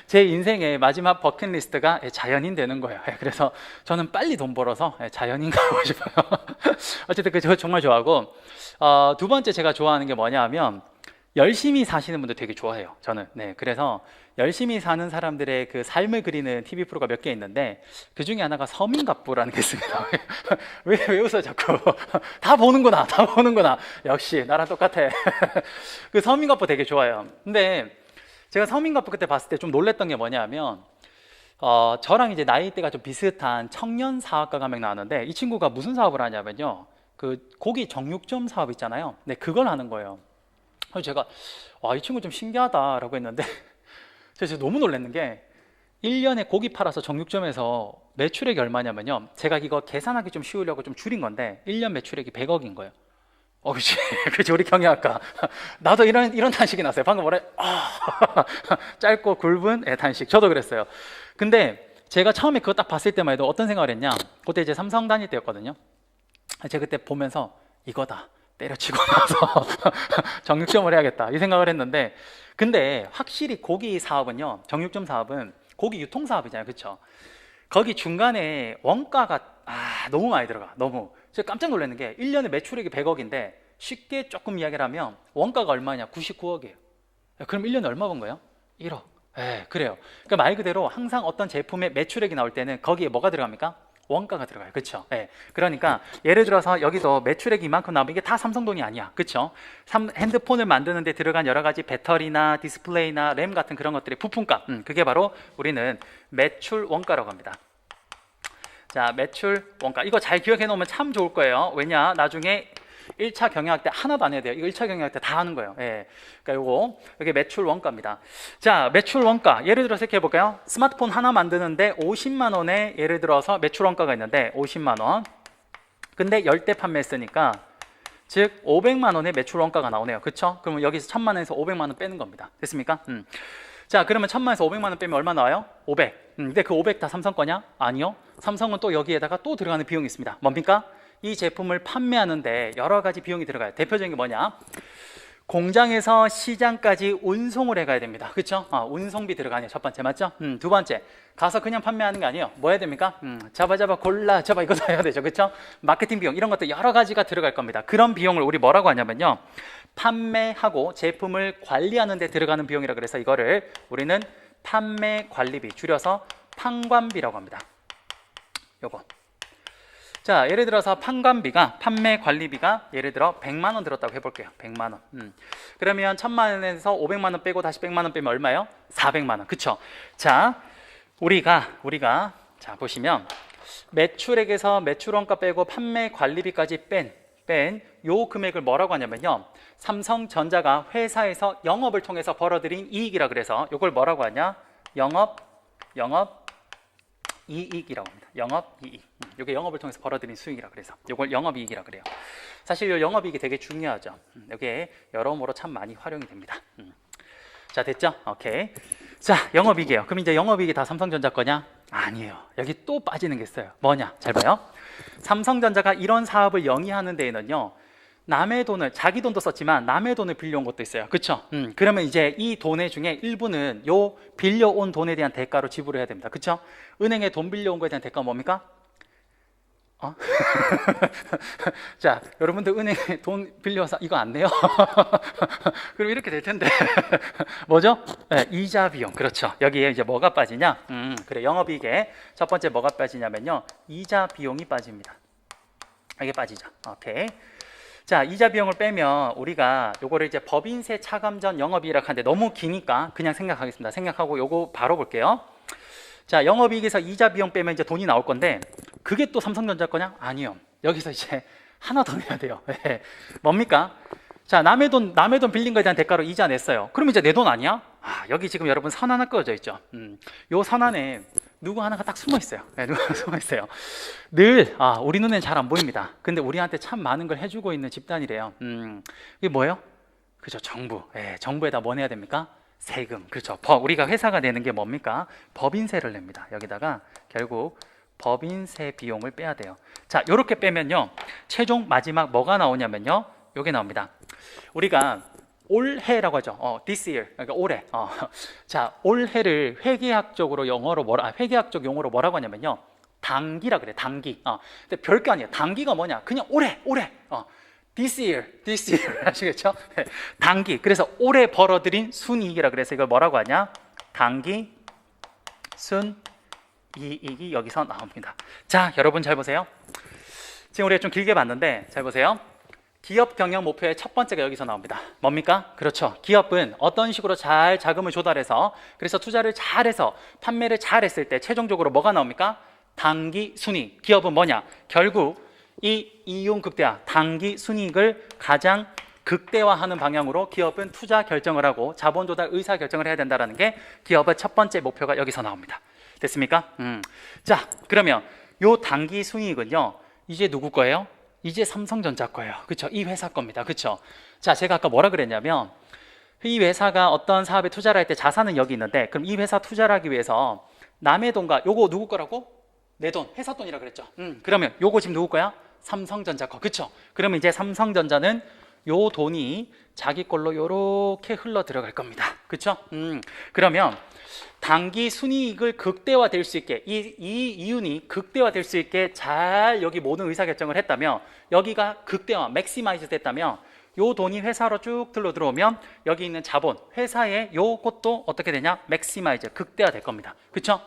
제 인생의 마지막 버킷리스트가 자연인 되는 거예요. 그래서 저는 빨리 돈 벌어서 자연인 가고 싶어요. 어쨌든 그거 정말 좋아하고 두 번째 제가 좋아하는 게 뭐냐 하면 열심히 사시는 분들 되게 좋아해요. 저는. 네, 그래서 열심히 사는 사람들의 그 삶을 그리는 TV 프로가 몇 개 있는데 그 중에 하나가 서민갑부라는 게 있습니다. 왜 웃어 자꾸? 다 보는구나. 역시 나랑 똑같아. 그 서민갑부 되게 좋아요. 근데 제가 서민갑부 그때 봤을 때 좀 놀랬던 게 뭐냐면 저랑 이제 나이대가 좀 비슷한 청년 사업가가 한 명 나왔는데 이 친구가 무슨 사업을 하냐면요. 그 고기 정육점 사업 있잖아요. 네, 그걸 하는 거예요. 그래서 제가 와, 이 친구 좀 신기하다라고 했는데 제가 너무 놀랐는 게 1년에 고기 팔아서 정육점에서 매출액이 얼마냐면요. 제가 이거 계산하기 좀 쉬우려고 좀 줄인 건데 1년 매출액이 100억인 거예요. 그치. 그치. 우리 경영학과. 나도 이런 탄식이 났어요. 방금 뭐래? 짧고 굵은 탄식. 저도 그랬어요. 근데 제가 처음에 그거 딱 봤을 때만 해도 어떤 생각을 했냐. 그때 이제 삼성 다닐 때였거든요. 제가 그때 보면서 이거다. 때려치고 나서 정육점을 해야겠다 이 생각을 했는데 근데 확실히 고기 사업은요, 정육점 사업은 고기 유통 사업이잖아요. 그렇죠? 거기 중간에 원가가 너무 많이 들어가. 너무. 제가 깜짝 놀랐는 게 1년에 매출액이 100억인데 쉽게 조금 이야기를 하면 원가가 얼마냐? 99억이에요. 그럼 1년에 얼마 번 거예요? 1억. 그래요. 그러니까 말 그대로 항상 어떤 제품의 매출액이 나올 때는 거기에 뭐가 들어갑니까? 원가가 들어가요. 그렇죠? 그러니까 예를 들어서 여기도 매출액이 이만큼 나오면 이게 다 삼성 돈이 아니야. 그렇죠? 핸드폰을 만드는 데 들어간 여러 가지 배터리나 디스플레이나 램 같은 그런 것들의 부품값. 그게 바로 우리는 매출 원가라고 합니다. 자, 매출 원가. 이거 잘 기억해 놓으면 참 좋을 거예요. 왜냐? 나중에 1차 경영학 때 하나도 안 해야 돼요. 이거 1차 경영학 때 다 하는 거예요. 그러니까 이게 매출 원가입니다. 자, 매출 원가. 예를 들어서 이렇게 해볼까요? 스마트폰 하나 만드는데 50만 원에 예를 들어서 매출 원가가 있는데 50만 원. 근데 10대 판매했으니까 즉 500만 원의 매출 원가가 나오네요. 그렇죠? 그러면 여기서 1000만 원에서 500만 원 빼는 겁니다. 됐습니까? 자, 그러면 1000만 원에서 500만 원 빼면 얼마 나와요? 500. 근데 그 500 다 삼성 거냐? 아니요. 삼성은 또 여기에다가 또 들어가는 비용이 있습니다. 뭡니까? 이 제품을 판매하는데 여러 가지 비용이 들어가요. 대표적인 게 뭐냐? 공장에서 시장까지 운송을 해가야 됩니다. 그렇죠? 운송비 들어가네요. 첫 번째 맞죠? 두 번째, 가서 그냥 판매하는 게 아니에요. 뭐 해야 됩니까? 잡아 골라 이거 다 해야 되죠. 그렇죠? 마케팅 비용 이런 것들 여러 가지가 들어갈 겁니다. 그런 비용을 우리 뭐라고 하냐면요, 판매하고 제품을 관리하는 데 들어가는 비용이라 그래서 이거를 우리는 판매 관리비, 줄여서 판관비라고 합니다. 요거. 자, 예를 들어서 판매 관리비가 예를 들어 100만 원 들었다고 해볼게요. 100만 원. 그러면 1000만 원에서 500만 원 빼고 다시 100만 원 빼면 얼마예요? 400만 원. 그쵸? 자, 우리가 자, 보시면 매출액에서 매출원가 빼고 판매 관리비까지 뺀 요 금액을 뭐라고 하냐면요, 삼성전자가 회사에서 영업을 통해서 벌어들인 이익이라 그래서 요걸 뭐라고 하냐? 영업 이익이라고 합니다. 영업이익. 이게 영업을 통해서 벌어들인 수익이라 그래서 이걸 영업이익이라 그래요. 사실 이 영업이익이 되게 중요하죠. 여기에 여러모로 참 많이 활용이 됩니다. 자, 됐죠? 오케이. 자, 영업이익이에요. 그럼 이제 영업이익이 다 삼성전자 거냐? 아니에요. 여기 또 빠지는 게 있어요. 뭐냐? 잘 봐요. 삼성전자가 이런 사업을 영위하는 데에는요, 남의 돈을, 자기 돈도 썼지만 남의 돈을 빌려온 것도 있어요. 그렇죠? 그러면 이제 이 돈의 중에 일부는 요 빌려온 돈에 대한 대가로 지불을 해야 됩니다. 그렇죠? 은행에 돈 빌려온 거에 대한 대가가 뭡니까? 자, 여러분들 은행에 돈 빌려서 이거 안 내요? 그럼 이렇게 될 텐데 뭐죠? 네, 이자 비용. 그렇죠. 여기에 이제 뭐가 빠지냐? 그래, 영업이익에 첫 번째 뭐가 빠지냐면요, 이자 비용이 빠집니다. 이게 빠지죠. 오케이. 자, 이자 비용을 빼면 우리가 요거를 이제 법인세 차감 전 영업이익이라고 하는데 너무 기니까 그냥 생각하겠습니다. 생각하고 요거 바로 볼게요. 자, 영업이익에서 이자 비용 빼면 이제 돈이 나올 건데 그게 또 삼성전자 거냐? 아니요. 여기서 이제 하나 더 내야 돼요. 뭡니까? 자, 남의 돈 빌린 거에 대한 대가로 이자 냈어요. 그럼 이제 내 돈 아니야? 아, 여기 지금 여러분 선 하나 그어져 있죠. 요 선 안에 누구 하나가 딱 숨어 있어요. 누구 하나 숨어 있어요. 늘 우리 눈엔 잘 안 보입니다. 근데 우리한테 참 많은 걸 해주고 있는 집단이래요. 이게 뭐예요? 그죠, 정부. 정부에다 뭐 내야 됩니까? 세금. 그렇죠. 우리가 회사가 내는 게 뭡니까? 법인세를 냅니다. 여기다가 결국 법인세 비용을 빼야 돼요. 자, 요렇게 빼면요, 최종 마지막 뭐가 나오냐면요, 요게 나옵니다. 우리가 올해라고 하죠. this year. 그러니까 올해. 자, 올해를 회계학적으로 영어로 회계학적 용어로 뭐라고 하냐면요, 당기라 그래. 당기. 근데 별게 아니에요. 당기가 뭐냐? 그냥 올해. this year 아시겠죠? 당기. 그래서 올해 벌어들인 순이익이라 그래서 이걸 뭐라고 하냐? 당기 순이익이 여기서 나옵니다. 자, 여러분 잘 보세요. 지금 우리가 좀 길게 봤는데 잘 보세요. 기업 경영 목표의 첫 번째가 여기서 나옵니다. 뭡니까? 그렇죠. 기업은 어떤 식으로 잘 자금을 조달해서, 그래서 투자를 잘해서 판매를 잘했을 때 최종적으로 뭐가 나옵니까? 당기 순이익. 기업은 뭐냐? 결국 이 이윤 극대화, 당기 순이익을 가장 극대화하는 방향으로 기업은 투자 결정을 하고 자본 조달 의사 결정을 해야 된다는 게 기업의 첫 번째 목표가 여기서 나옵니다. 됐습니까? 자, 그러면 요 당기 순이익은요, 이제 누구 거예요? 이제 삼성전자 거예요. 그렇죠? 이 회사 겁니다. 그렇죠? 자, 제가 아까 뭐라 그랬냐면, 이 회사가 어떤 사업에 투자를 할 때 자산은 여기 있는데, 그럼 이 회사 투자를 하기 위해서 남의 돈과 요거 누구 거라고? 내 돈, 회사 돈이라 그랬죠. 그러면 요거 지금 누구 거야? 삼성전자 거. 그렇죠? 그러면 이제 삼성전자는 요 돈이 자기 걸로 요렇게 흘러 들어갈 겁니다. 그렇죠? 그러면 당기 순이익을 극대화될 수 있게, 이 이윤이 극대화될 수 있게 잘 여기 모든 의사결정을 했다면, 여기가 극대화, 맥시마이즈 됐다면, 요 돈이 회사로 쭉 들어오면 여기 있는 자본, 회사의 요것도 어떻게 되냐? 맥시마이즈, 극대화 될 겁니다. 그렇죠?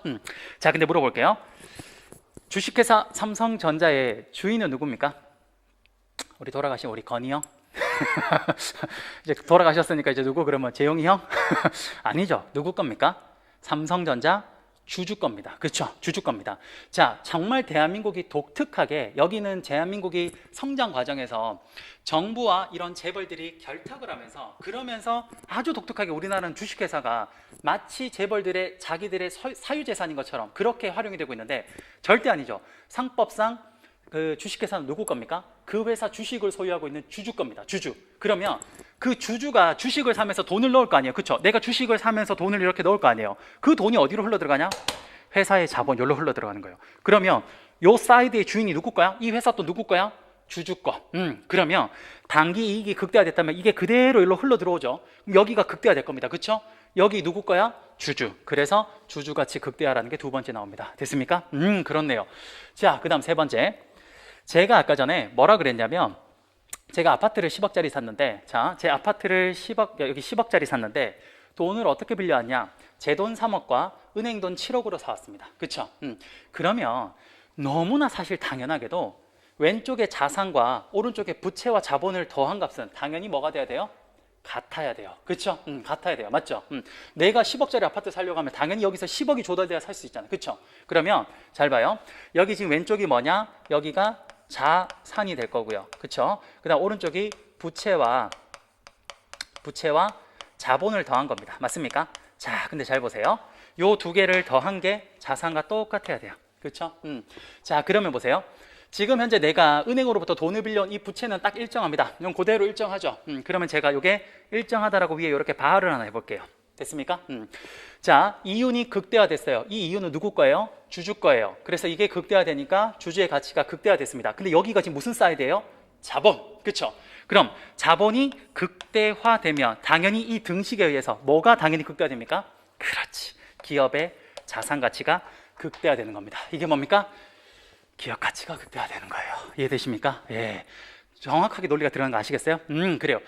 자, 근데 물어볼게요. 주식회사 삼성전자의 주인은 누굽니까? 우리 돌아가신 우리 건이 형? 이제 돌아가셨으니까 이제 누구? 그러면 재용이 형? 아니죠. 누구 겁니까? 삼성전자 주주 겁니다. 그렇죠? 주주 겁니다. 자, 정말 대한민국이 독특하게, 여기는 대한민국이 성장 과정에서 정부와 이런 재벌들이 결탁을 하면서, 그러면서 아주 독특하게 우리나라는 주식회사가 마치 재벌들의 자기들의 사유재산인 것처럼 그렇게 활용이 되고 있는데, 절대 아니죠. 상법상 그 주식회사는 누구 겁니까? 그 회사 주식을 소유하고 있는 주주 겁니다. 주주. 그러면 그 주주가 주식을 사면서 돈을 넣을 거 아니에요. 그렇죠? 내가 주식을 사면서 돈을 이렇게 넣을 거 아니에요. 그 돈이 어디로 흘러 들어가냐? 회사의 자본, 여기로 흘러 들어가는 거예요. 그러면 요 사이드의 주인이 누구 거야? 이 회사 또 누구 거야? 주주 거. 그러면 당기 이익이 극대화됐다면 이게 그대로 여기로 흘러 들어오죠. 그럼 여기가 극대화될 겁니다. 그렇죠? 여기 누구 거야? 주주. 그래서 주주가치 극대화라는 게 두 번째 나옵니다. 됐습니까? 그렇네요. 자, 그 다음 세 번째. 제가 아까 전에 뭐라 그랬냐면, 제가 아파트를 10억짜리 샀는데, 자, 제 아파트를 여기 10억짜리 샀는데 돈을 어떻게 빌려왔냐? 제 돈 3억과 은행 돈 7억으로 사왔습니다. 그렇죠? 그러면 너무나 사실 당연하게도 왼쪽에 자산과 오른쪽에 부채와 자본을 더한 값은 당연히 뭐가 돼야 돼요? 같아야 돼요. 그렇죠? 같아야 돼요. 맞죠? 내가 10억짜리 아파트 살려고 하면 당연히 여기서 10억이 조달돼야 살 수 있잖아요. 그렇죠? 그러면 잘 봐요. 여기 지금 왼쪽이 뭐냐? 여기가 자산이 될 거고요. 그렇죠? 그다음 오른쪽이 부채와 자본을 더한 겁니다. 맞습니까? 자, 근데 잘 보세요. 요 두 개를 더한 게 자산과 똑같아야 돼요. 그렇죠? 자, 그러면 보세요. 지금 현재 내가 은행으로부터 돈을 빌려온 이 부채는 딱 일정합니다. 이건 그대로 일정하죠. 그러면 제가 이게 일정하다라고 위에 이렇게 바를 하나 해볼게요. 됐습니까? 자, 이윤이 극대화됐어요. 이 이윤은 누구 거예요? 주주 거예요. 그래서 이게 극대화되니까 주주의 가치가 극대화됐습니다. 근데 여기가 지금 무슨 사이드예요? 자본. 그렇죠? 그럼 자본이 극대화되면 당연히 이 등식에 의해서 뭐가 당연히 극대화됩니까? 그렇지. 기업의 자산 가치가 극대화되는 겁니다. 이게 뭡니까? 기업 가치가 극대화되는 거예요. 이해되십니까? 예. 정확하게 논리가 들어가는 거 아시겠어요? 그래요.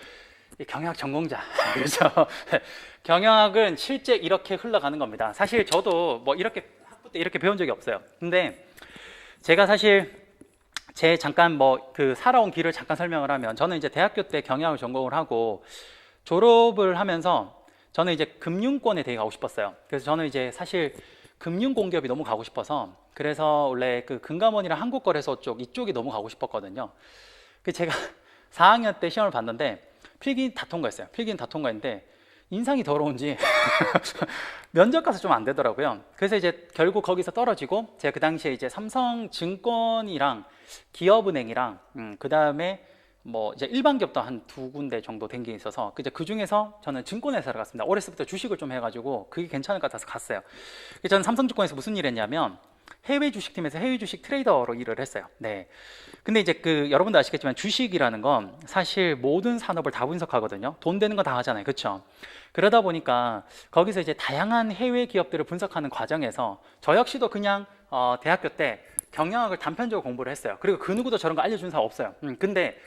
경영학 전공자. 그렇죠? 경영학은 실제 이렇게 흘러가는 겁니다. 사실 저도 뭐 이렇게 학부 때 이렇게 배운 적이 없어요. 근데 제가 사실 제 잠깐 뭐 그 살아온 길을 잠깐 설명을 하면, 저는 이제 대학교 때 경영을 전공을 하고 졸업을 하면서 저는 이제 금융권에 되게 가고 싶었어요. 그래서 저는 이제 사실 금융공기업이 너무 가고 싶어서, 그래서 원래 그 금감원이랑 한국거래소 쪽 이쪽이 너무 가고 싶었거든요. 그 제가 4학년 때 시험을 봤는데 필기는 다 통과했어요. 필기는 다 통과했는데 인상이 더러운지 면접 가서 좀 안 되더라고요. 그래서 이제 결국 거기서 떨어지고, 제가 그 당시에 이제 삼성증권이랑 기업은행이랑 그 다음에 뭐 이제 일반 기업도 한 2군데 정도 된 게 있어서 그 중에서 저는 증권회사를 갔습니다. 어렸을 때부터 주식을 좀 해가지고 그게 괜찮을 것 같아서 갔어요. 저는 삼성증권에서 무슨 일을 했냐면 해외 주식팀에서 해외 주식 트레이더로 일을 했어요. 네. 근데 이제 그 여러분도 아시겠지만 주식이라는 건 사실 모든 산업을 다 분석하거든요. 돈 되는 거 다 하잖아요. 그렇죠? 그러다 보니까 거기서 이제 다양한 해외 기업들을 분석하는 과정에서 저 역시도 그냥 대학교 때 경영학을 단편적으로 공부를 했어요. 그리고 그 누구도 저런 거 알려준 사람 없어요. 근데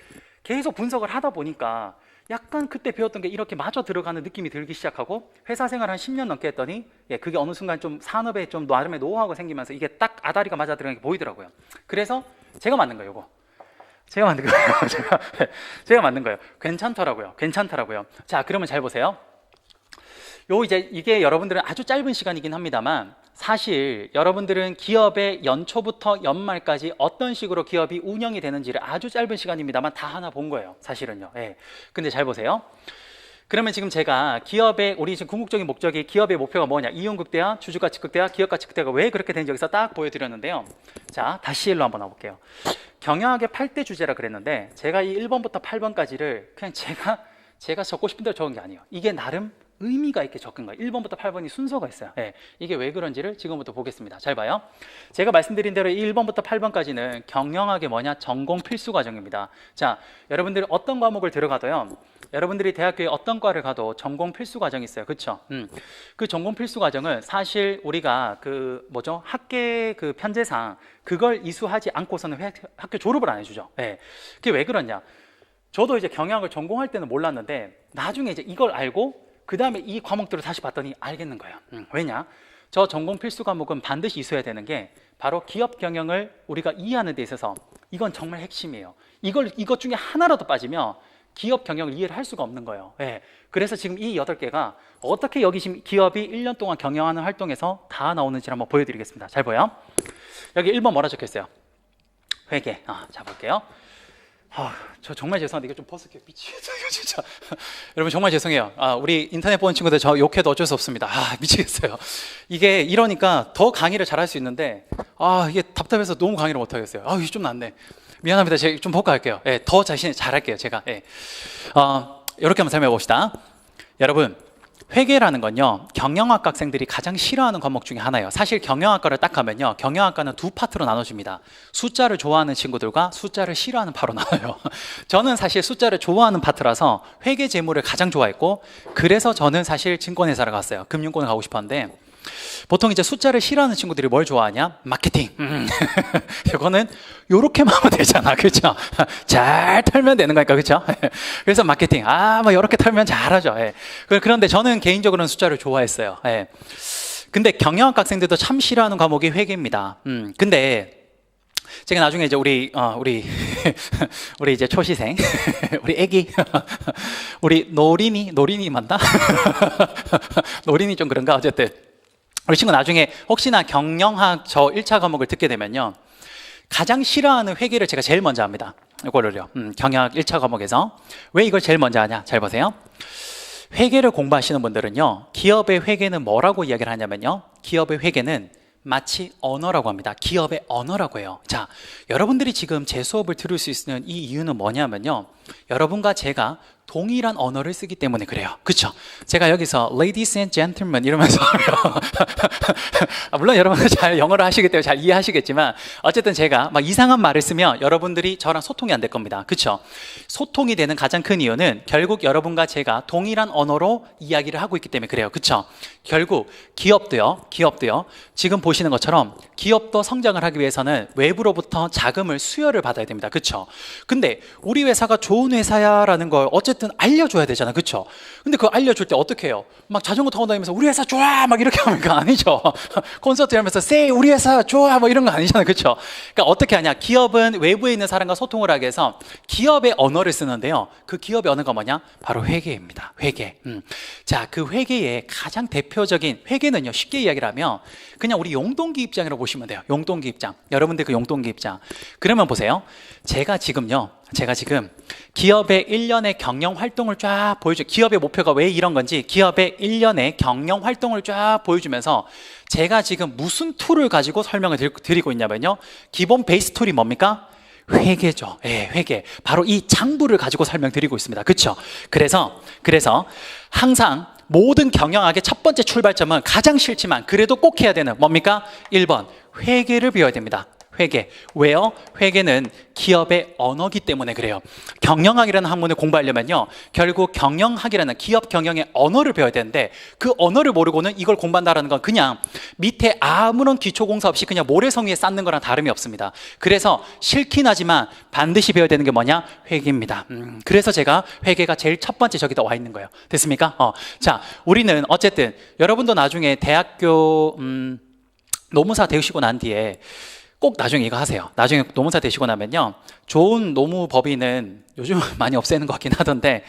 계속 분석을 하다 보니까 약간 그때 배웠던 게 이렇게 마저 들어가는 느낌이 들기 시작하고, 회사 생활 한 10년 넘게 했더니 그게 어느 순간 좀 산업에 좀 나름의 노하우가 생기면서 이게 딱 아다리가 맞아 들어가는 게 보이더라고요. 그래서 제가 만든 거예요. 이거 제가 만든 거예요. 제가 만든 거예요. 괜찮더라고요. 자, 그러면 잘 보세요. 이제 이게 여러분들은 아주 짧은 시간이긴 합니다만, 사실 여러분들은 기업의 연초부터 연말까지 어떤 식으로 기업이 운영이 되는지를 아주 짧은 시간입니다만 다 하나 본 거예요. 사실은요. 근데 잘 보세요. 그러면 지금 제가 기업의, 우리 지금 궁극적인 목적이, 기업의 목표가 뭐냐, 이윤극대화, 주주가치극대화, 기업가치극대화가 왜 그렇게 되는지 여기서 딱 보여드렸는데요. 자, 다시 일로 한번 와볼게요. 경영학의 8대 주제라 그랬는데, 제가 이 1번부터 8번까지를 그냥 제가 적고 싶은 대로 적은 게 아니에요. 이게 나름 의미가 있게 적은 거예요. 1번부터 8번이 순서가 있어요. 이게 왜 그런지를 지금부터 보겠습니다. 잘 봐요. 제가 말씀드린 대로 1번부터 8번까지는 경영학의 뭐냐, 전공 필수 과정입니다. 자, 여러분들이 어떤 과목을 들어가도요, 여러분들이 대학교에 어떤 과를 가도 전공 필수 과정이 있어요. 그렇죠? 그 전공 필수 과정은 사실 우리가 그 뭐죠, 학계 그 편제상 그걸 이수하지 않고서는 학교 졸업을 안 해주죠. 그게 왜 그러냐, 저도 이제 경영학을 전공할 때는 몰랐는데 나중에 이제 이걸 알고 그 다음에 이 과목들을 다시 봤더니 알겠는 거예요. 왜냐? 저 전공 필수 과목은 반드시 있어야 되는 게 바로 기업 경영을 우리가 이해하는 데 있어서 이건 정말 핵심이에요. 이것 중에 하나라도 빠지면 기업 경영을 이해를 할 수가 없는 거예요. 그래서 지금 이 8개가 어떻게 여기 지금 기업이 1년 동안 경영하는 활동에서 다 나오는지 한번 보여드리겠습니다. 잘 보여. 여기 1번 뭐라 적혀있어요? 회계. 자, 볼게요. 저 정말 죄송한데 이거 좀 벗을게요. 미치겠어요 진짜. 여러분 정말 죄송해요. 우리 인터넷 보는 친구들 저 욕해도 어쩔 수 없습니다. 미치겠어요. 이게 이러니까 더 강의를 잘할 수 있는데 이게 답답해서 너무 강의를 못 하겠어요. 이게 좀 낫네. 미안합니다. 제가 좀 복구할게요. 더 자신 잘할게요. 제가. 이렇게 한번 설명해 봅시다. 여러분, 회계라는 건요, 경영학과 학생들이 가장 싫어하는 과목 중에 하나예요. 사실 경영학과를 딱 하면요, 경영학과는 두 파트로 나눠집니다. 숫자를 좋아하는 친구들과 숫자를 싫어하는 파로 나눠요. 저는 사실 숫자를 좋아하는 파트라서 회계 재무를 가장 좋아했고, 그래서 저는 사실 증권회사를 갔어요. 금융권을 가고 싶었는데, 보통 이제 숫자를 싫어하는 친구들이 뭘 좋아하냐? 마케팅. 이거는 요렇게만 하면 되잖아. 그렇죠? 잘 털면 되는 거니까. 그렇죠? 그래서 마케팅. 뭐 요렇게 털면 잘하죠. 그런데 저는 개인적으로는 숫자를 좋아했어요. 근데 경영학과 학생들도 참 싫어하는 과목이 회계입니다. 근데 제가 나중에 이제 우리 이제 초시생, 우리 애기, 우리 노린이 맞나? 노린이 좀 그런가? 어쨌든 우리 친구 나중에 혹시나 경영학 저 1차 과목을 듣게 되면요, 가장 싫어하는 회계를 제가 제일 먼저 합니다. 이거를요, 경영학 1차 과목에서. 왜 이걸 제일 먼저 하냐? 잘 보세요. 회계를 공부하시는 분들은요, 기업의 회계는 뭐라고 이야기를 하냐면요, 기업의 회계는 마치 언어라고 합니다. 기업의 언어라고 해요. 자, 여러분들이 지금 제 수업을 들을 수 있는 이 이유는 뭐냐면요, 여러분과 제가 동일한 언어를 쓰기 때문에 그래요. 그렇죠? 제가 여기서 ladies and gentlemen 이러면서 물론 여러분들 잘 영어를 하시기 때문에 잘 이해하시겠지만, 어쨌든 제가 막 이상한 말을 쓰면 여러분들이 저랑 소통이 안 될 겁니다. 그렇죠? 소통이 되는 가장 큰 이유는 결국 여러분과 제가 동일한 언어로 이야기를 하고 있기 때문에 그래요. 그렇죠? 결국 기업도요, 지금 보시는 것처럼 기업도 성장을 하기 위해서는 외부로부터 자금을 수여를 받아야 됩니다. 그렇죠? 근데 우리 회사가 좋은 좋은 회사야라는 걸 어쨌든 알려줘야 되잖아, 그쵸? 근데 그거 알려줄 때 어떻게 해요? 막 자전거 타고 다니면서 우리 회사 좋아 막 이렇게 하는 거 아니죠? 콘서트 하면서 say 우리 회사 좋아 뭐 이런 거 아니잖아, 그쵸? 그러니까 어떻게 하냐? 기업은 외부에 있는 사람과 소통을 하기 위해서 기업의 언어를 쓰는데요, 그 기업의 언어가 뭐냐? 바로 회계입니다. 회계. 자, 그 회계의 가장 대표적인, 회계는요 쉽게 이야기를 하면 그냥 우리 용동기 입장이라고 보시면 돼요. 용동기 입장. 여러분들 그 용동기 입장. 그러면 보세요. 제가 지금 기업의 1년의 경영 활동을 쫙 보여줘. 기업의 목표가 왜 이런 건지 기업의 1년의 경영 활동을 쫙 보여주면서 제가 지금 무슨 툴을 가지고 설명을 드리고 있냐면요, 기본 베이스 툴이 뭡니까? 회계죠. 예, 회계. 바로 이 장부를 가지고 설명드리고 있습니다. 그렇죠? 그래서 항상 모든 경영학의 첫 번째 출발점은 가장 싫지만 그래도 꼭 해야 되는 뭡니까? 1번 회계를 배워야 됩니다. 회계. 왜요? 회계는 기업의 언어기 때문에 그래요. 경영학이라는 학문을 공부하려면요, 결국 경영학이라는 기업 경영의 언어를 배워야 되는데 그 언어를 모르고는 이걸 공부한다는 건 그냥 밑에 아무런 기초 공사 없이 그냥 모래성 위에 쌓는 거랑 다름이 없습니다. 그래서 싫긴 하지만 반드시 배워야 되는 게 뭐냐? 회계입니다. 그래서 제가 회계가 제일 첫 번째 저기다 와 있는 거예요. 됐습니까? 자, 우리는 어쨌든 여러분도 나중에 대학교 노무사 되시고 난 뒤에 꼭 나중에 이거 하세요. 나중에 노무사 되시고 나면요, 좋은 노무법인은 요즘 많이 없애는 것 같긴 하던데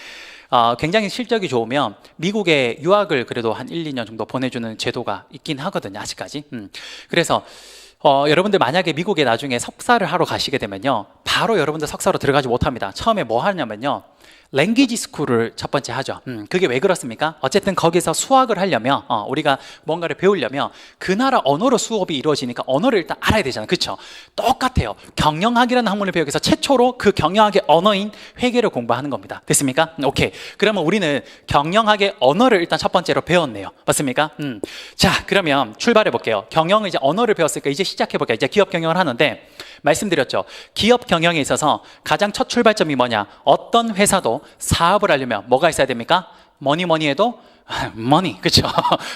굉장히 실적이 좋으면 미국에 유학을 그래도 한 1, 2년 정도 보내주는 제도가 있긴 하거든요, 아직까지. 그래서 여러분들 만약에 미국에 나중에 석사를 하러 가시게 되면요, 바로 여러분들 석사로 들어가지 못합니다. 처음에 뭐 하냐면요, 랭귀지 스쿨을 첫 번째 하죠. 그게 왜 그렇습니까? 어쨌든 거기서 수학을 하려면 우리가 뭔가를 배우려면 그 나라 언어로 수업이 이루어지니까 언어를 일단 알아야 되잖아요, 그렇죠? 똑같아요. 경영학이라는 학문을 배우기 위해서 최초로 그 경영학의 언어인 회계를 공부하는 겁니다. 됐습니까? 오케이. 그러면 우리는 경영학의 언어를 일단 첫 번째로 배웠네요. 맞습니까? 자, 그러면 출발해 볼게요. 경영을 이제 언어를 배웠으니까 이제 시작해 볼게요. 이제 기업 경영을 하는데 말씀드렸죠. 기업 경영에 있어서 가장 첫 출발점이 뭐냐? 어떤 회사도 사업을 하려면 뭐가 있어야 됩니까? 뭐니 해도 머니, 그렇죠?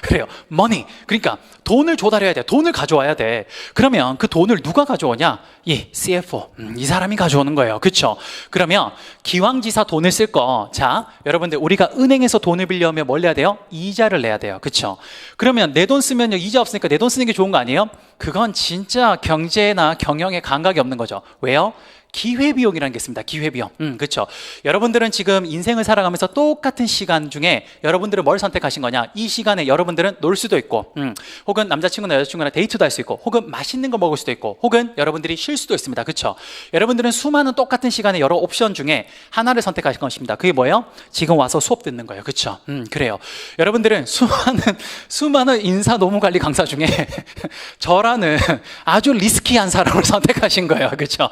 그래요, 머니. 그러니까 돈을 조달해야 돼. 돈을 가져와야 돼. 그러면 그 돈을 누가 가져오냐? 이 CFO, 이 사람이 가져오는 거예요, 그렇죠? 그러면 기왕지사 돈을 쓸 거, 자, 여러분들 우리가 은행에서 돈을 빌려오면 뭘 내야 돼요? 이자를 내야 돼요, 그렇죠? 그러면 내 돈 쓰면 이자 없으니까 내 돈 쓰는 게 좋은 거 아니에요? 그건 진짜 경제나 경영에 감각이 없는 거죠. 왜요? 기회비용이라는 게 있습니다. 기회비용. 그렇죠. 여러분들은 지금 인생을 살아가면서 똑같은 시간 중에 여러분들은 뭘 선택하신 거냐? 이 시간에 여러분들은 놀 수도 있고, 혹은 남자친구나 여자친구나 데이트도 할 수 있고, 혹은 맛있는 거 먹을 수도 있고, 혹은 여러분들이 쉴 수도 있습니다. 그렇죠. 여러분들은 수많은 똑같은 시간에 여러 옵션 중에 하나를 선택하실 것입니다. 그게 뭐예요? 지금 와서 수업 듣는 거예요. 그렇죠. 그래요. 여러분들은 수많은 인사 노무관리 강사 중에 저라는 아주 리스키한 사람을 선택하신 거예요. 그렇죠.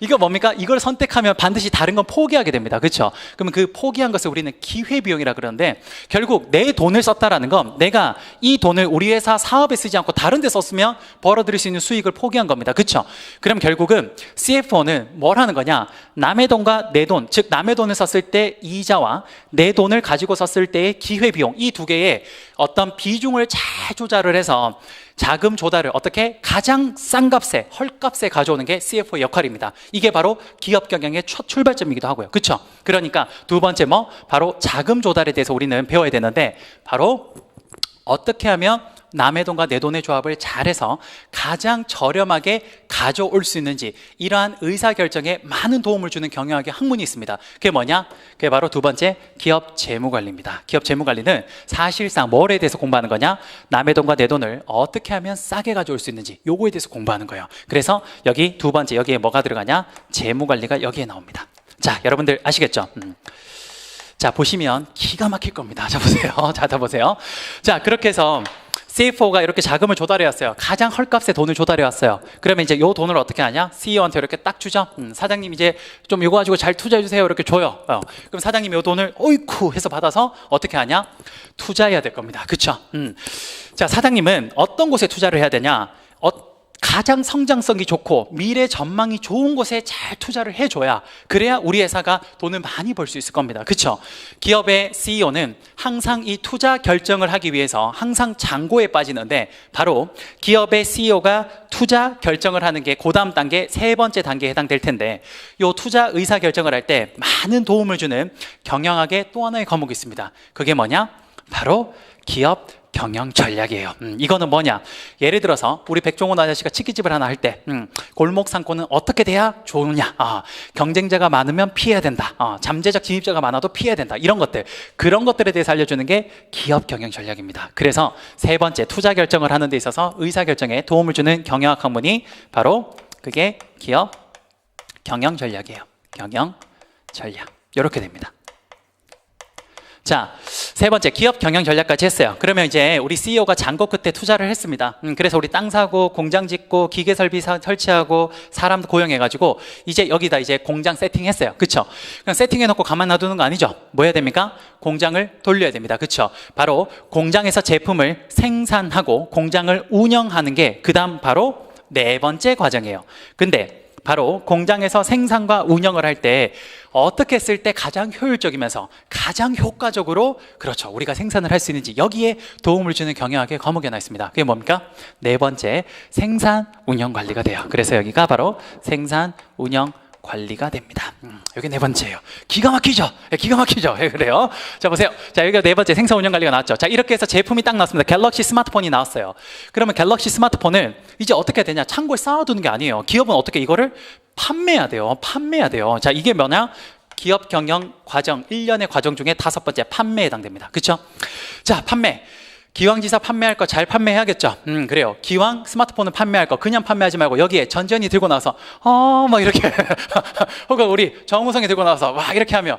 이거 뭡니까? 이걸 선택하면 반드시 다른 건 포기하게 됩니다. 그렇죠? 그러면 그 포기한 것을 우리는 기회비용이라 그러는데, 결국 내 돈을 썼다라는 건 내가 이 돈을 우리 회사 사업에 쓰지 않고 다른 데 썼으면 벌어들일 수 있는 수익을 포기한 겁니다. 그렇죠? 그럼 결국은 CFO는 뭘 하는 거냐? 남의 돈과 내 돈, 즉 남의 돈을 썼을 때 이자와 내 돈을 가지고 썼을 때의 기회비용, 이 두 개의 어떤 비중을 잘 조절을 해서 자금 조달을 어떻게 가장 싼 값에, 헐값에 가져오는 게 CFO의 역할입니다. 이게 바로 기업 경영의 첫 출발점이기도 하고요. 그렇죠? 그러니까 두 번째 바로 자금 조달에 대해서 우리는 배워야 되는데, 바로 어떻게 하면 남의 돈과 내 돈의 조합을 잘해서 가장 저렴하게 가져올 수 있는지, 이러한 의사결정에 많은 도움을 주는 경영학의 학문이 있습니다. 그게 뭐냐? 그게 바로 두 번째 기업 재무관리입니다. 기업 재무관리는 사실상 뭐에 대해서 공부하는 거냐? 남의 돈과 내 돈을 어떻게 하면 싸게 가져올 수 있는지, 요거에 대해서 공부하는 거예요. 그래서 여기 두 번째, 여기에 뭐가 들어가냐? 재무관리가 여기에 나옵니다. 자, 여러분들 아시겠죠? 자, 보시면 기가 막힐 겁니다. 자, 보세요. 자, 다 보세요. 자, 그렇게 해서 CFO가 이렇게 자금을 조달해 왔어요. 가장 헐값에 돈을 조달해 왔어요. 그러면 이제 요 돈을 어떻게 하냐? CEO한테 이렇게 딱 주죠. 사장님 이제 좀 요거 가지고 잘 투자해 주세요. 이렇게 줘요. 그럼 사장님이 요 돈을 어이쿠 해서 받아서 어떻게 하냐? 투자해야 될 겁니다. 그렇죠? 자, 사장님은 어떤 곳에 투자를 해야 되냐? 가장 성장성이 좋고 미래 전망이 좋은 곳에 잘 투자를 해줘야, 그래야 우리 회사가 돈을 많이 벌 수 있을 겁니다. 그렇죠? 기업의 CEO는 항상 이 투자 결정을 하기 위해서 항상 장고에 빠지는데, 바로 기업의 CEO가 투자 결정을 하는 게 그 다음 단계, 세 번째 단계에 해당될 텐데, 이 투자 의사 결정을 할 때 많은 도움을 주는 경영학의 또 하나의 과목이 있습니다. 그게 뭐냐? 바로 기업 경영 전략이에요. 이거는 뭐냐? 예를 들어서 우리 백종원 아저씨가 치킨집을 하나 할 때 골목 상권은 어떻게 돼야 좋으냐? 경쟁자가 많으면 피해야 된다. 잠재적 진입자가 많아도 피해야 된다. 이런 것들, 그런 것들에 대해서 알려주는 게 기업 경영 전략입니다. 그래서 세 번째, 투자 결정을 하는 데 있어서 의사 결정에 도움을 주는 경영학 학문이 바로 그게 기업 경영 전략이에요. 경영 전략. 이렇게 됩니다. 자, 세 번째, 기업 경영 전략까지 했어요. 그러면 이제 우리 CEO가 장고 끝에 투자를 했습니다. 그래서 우리 땅 사고, 공장 짓고, 기계 설비 설치하고, 사람 고용해가지고 이제 여기다 이제 공장 세팅했어요. 그쵸? 그냥 세팅해놓고 가만 놔두는 거 아니죠? 뭐 해야 됩니까? 공장을 돌려야 됩니다. 그쵸? 바로 공장에서 제품을 생산하고 공장을 운영하는 게 그 다음 바로 네 번째 과정이에요. 근데 바로 공장에서 생산과 운영을 할 때 어떻게 했을 때 가장 효율적이면서 가장 효과적으로, 그렇죠, 우리가 생산을 할 수 있는지, 여기에 도움을 주는 경영학의 과목이 하나 있습니다. 그게 뭡니까? 네 번째, 생산 운영 관리가 돼요. 그래서 여기가 바로 생산 운영 관리가 됩니다. 여기 네 번째예요. 기가 막히죠? 기가 막히죠? 그래요. 자, 보세요. 자, 여기가 네 번째, 생산 운영 관리가 나왔죠. 자, 이렇게 해서 제품이 딱 나왔습니다. 갤럭시 스마트폰이 나왔어요. 그러면 갤럭시 스마트폰을 이제 어떻게 해야 되냐? 창고에 쌓아두는 게 아니에요. 기업은 어떻게 이거를 판매해야 돼요. 판매해야 돼요. 자, 이게 뭐냐? 기업 경영 과정, 1년의 과정 중에 다섯 번째, 판매에 해당됩니다. 그렇죠? 자, 판매. 기왕지사 판매할 거 잘 판매해야겠죠. 그래요. 기왕 스마트폰을 판매할 거 그냥 판매하지 말고 여기에 전지현이 들고 나와서 막 이렇게 혹은 우리 정우성이 들고 나와서 막 이렇게 하면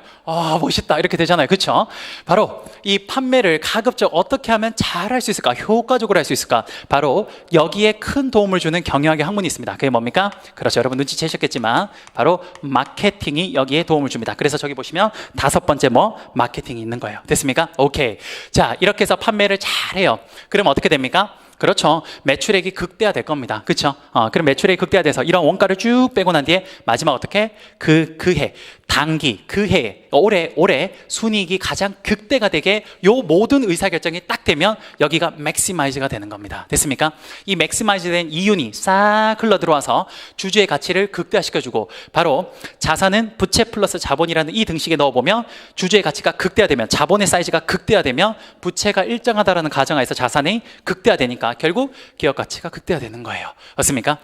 멋있다 이렇게 되잖아요. 그렇죠? 바로 이 판매를 가급적 어떻게 하면 잘 할 수 있을까, 효과적으로 할 수 있을까, 바로 여기에 큰 도움을 주는 경영학의 학문이 있습니다. 그게 뭡니까? 그렇죠. 여러분 눈치채셨겠지만 바로 마케팅이 여기에 도움을 줍니다. 그래서 저기 보시면 다섯 번째 마케팅이 있는 거예요. 됐습니까? 오케이. 자, 이렇게 해서 판매를 잘해요. 그럼 어떻게 됩니까? 그렇죠. 매출액이 극대화될 겁니다. 그렇죠? 그럼 매출액이 극대화돼서 이런 원가를 쭉 빼고 난 뒤에 마지막 어떻게? 그 해, 단기, 그 해, 올해 순이익이 가장 극대가 되게 요 모든 의사결정이 딱 되면 여기가 맥시마이즈가 되는 겁니다. 됐습니까? 이 맥시마이즈된 이윤이 싹 흘러 들어와서 주주의 가치를 극대화시켜주고, 바로 자산은 부채 플러스 자본이라는 이 등식에 넣어보면 주주의 가치가 극대화되면, 자본의 사이즈가 극대화되면 부채가 일정하다라는 가정하에서 자산이 극대화되니까 결국 기업 가치가 극대화되는 거예요. 맞습니까?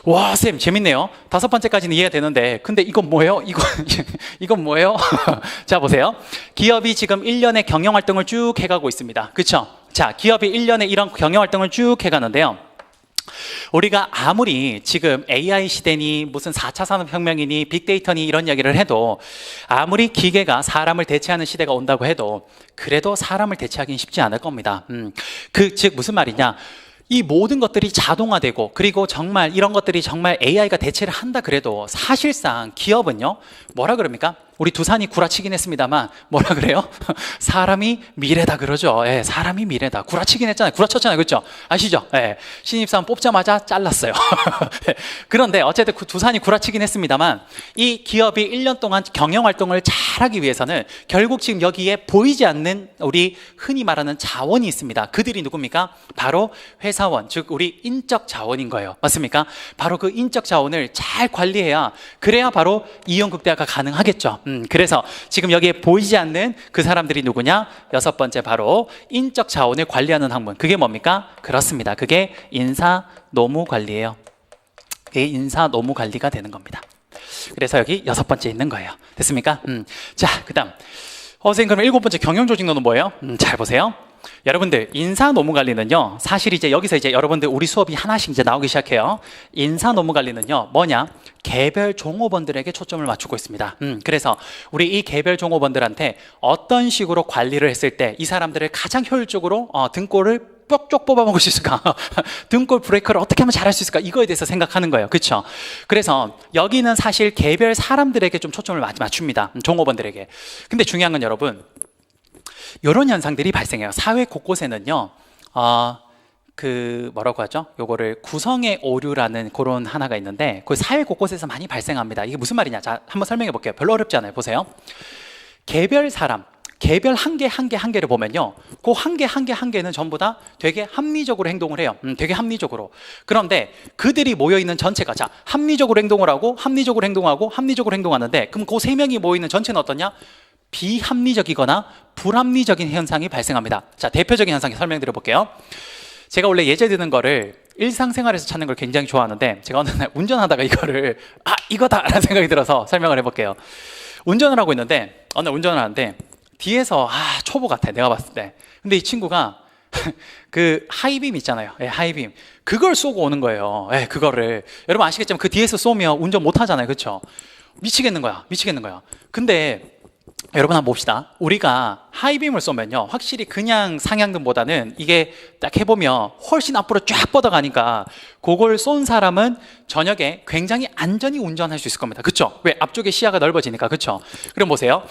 와, 쌤 재밌네요. 다섯 번째까지는 이해가 되는데, 근데 이건 뭐예요? 이건 뭐예요? 자, 보세요. 기업이 지금 1년의 경영활동을 쭉 해가고 있습니다. 그렇죠? 자, 기업이 1년에 이런 경영활동을 쭉 해가는데요, 우리가 아무리 지금 AI 시대니 무슨 4차 산업혁명이니 빅데이터니 이런 이야기를 해도, 아무리 기계가 사람을 대체하는 시대가 온다고 해도 그래도 사람을 대체하기는 쉽지 않을 겁니다. 즉 무슨 말이냐, 이 모든 것들이 자동화되고 그리고 정말 이런 것들이 정말 AI가 대체를 한다 그래도 사실상 기업은요, 뭐라 그럽니까? 우리 두산이 구라치긴 했습니다만 뭐라 그래요? 사람이 미래다 그러죠. 예, 사람이 미래다. 구라치긴 했잖아요. 구라쳤잖아요. 그렇죠? 아시죠? 예, 신입사원 뽑자마자 잘랐어요. 그런데 어쨌든 두산이 구라치긴 했습니다만 이 기업이 1년 동안 경영활동을 잘하기 위해서는 결국 지금 여기에 보이지 않는 우리 흔히 말하는 자원이 있습니다. 그들이 누굽니까? 바로 회사원, 즉 우리 인적 자원인 거예요. 맞습니까? 바로 그 인적 자원을 잘 관리해야, 그래야 바로 이용 극대화가 가능하겠죠. 그래서 지금 여기에 보이지 않는 그 사람들이 누구냐? 여섯 번째, 바로 인적 자원을 관리하는 학문. 그게 뭡니까? 그렇습니다. 그게 인사 노무 관리예요. 그게 인사 노무 관리가 되는 겁니다. 그래서 여기 여섯 번째 있는 거예요. 됐습니까? 자, 그다음 선생님, 그럼 일곱 번째 경영조직론은 뭐예요? 잘 보세요. 여러분들, 인사 노무 관리는요, 사실 이제 여기서 이제 여러분들 우리 수업이 하나씩 이제 나오기 시작해요. 인사 노무 관리는요, 뭐냐? 개별 종업원들에게 초점을 맞추고 있습니다. 그래서 우리 이 개별 종업원들한테 어떤 식으로 관리를 했을 때 이 사람들을 가장 효율적으로 등골을 뾱뾱 뽑아먹을 수 있을까? 등골 브레이크를 어떻게 하면 잘할 수 있을까? 이거에 대해서 생각하는 거예요. 그렇죠? 그래서 여기는 사실 개별 사람들에게 좀 초점을 맞춥니다. 종업원들에게. 근데 중요한 건 여러분, 이런 현상들이 발생해요. 사회 곳곳에는요, 그 뭐라고 하죠? 요거를 구성의 오류라는 그런 하나가 있는데 그 사회 곳곳에서 많이 발생합니다. 이게 무슨 말이냐? 자, 한번 설명해 볼게요. 별로 어렵지 않아요. 보세요. 개별 사람, 개별 한 개를 보면요, 그 한 개는 전부 다 되게 합리적으로 행동을 해요. 되게 합리적으로. 그런데 그들이 모여 있는 전체가, 자, 합리적으로 행동을 하고 합리적으로 행동하고 합리적으로 행동하는데, 그럼 그 세 명이 모여 있는 전체는 어떠냐? 비합리적이거나 불합리적인 현상이 발생합니다. 자, 대표적인 현상 설명드려 볼게요. 제가 원래 예제 드는 거를 일상생활에서 찾는 걸 굉장히 좋아하는데, 제가 어느 날 운전하다가 이거를 이거다 라는 생각이 들어서 설명을 해볼게요. 운전을 하고 있는데, 어느 날 운전을 하는데 뒤에서 초보 같아, 내가 봤을 때. 근데 이 친구가 그 하이빔 있잖아요. 예, 하이빔. 그걸 쏘고 오는 거예요. 예, 그거를. 여러분 아시겠지만 그 뒤에서 쏘면 운전 못 하잖아요. 그렇죠? 미치겠는 거야. 근데 여러분 한번 봅시다. 우리가 하이빔을 쏘면요, 확실히 그냥 상향등보다는 이게 딱 해보면 훨씬 앞으로 쫙 뻗어가니까 그걸 쏜 사람은 저녁에 굉장히 안전히 운전할 수 있을 겁니다. 그렇죠? 왜? 앞쪽에 시야가 넓어지니까. 그렇죠? 그럼 보세요.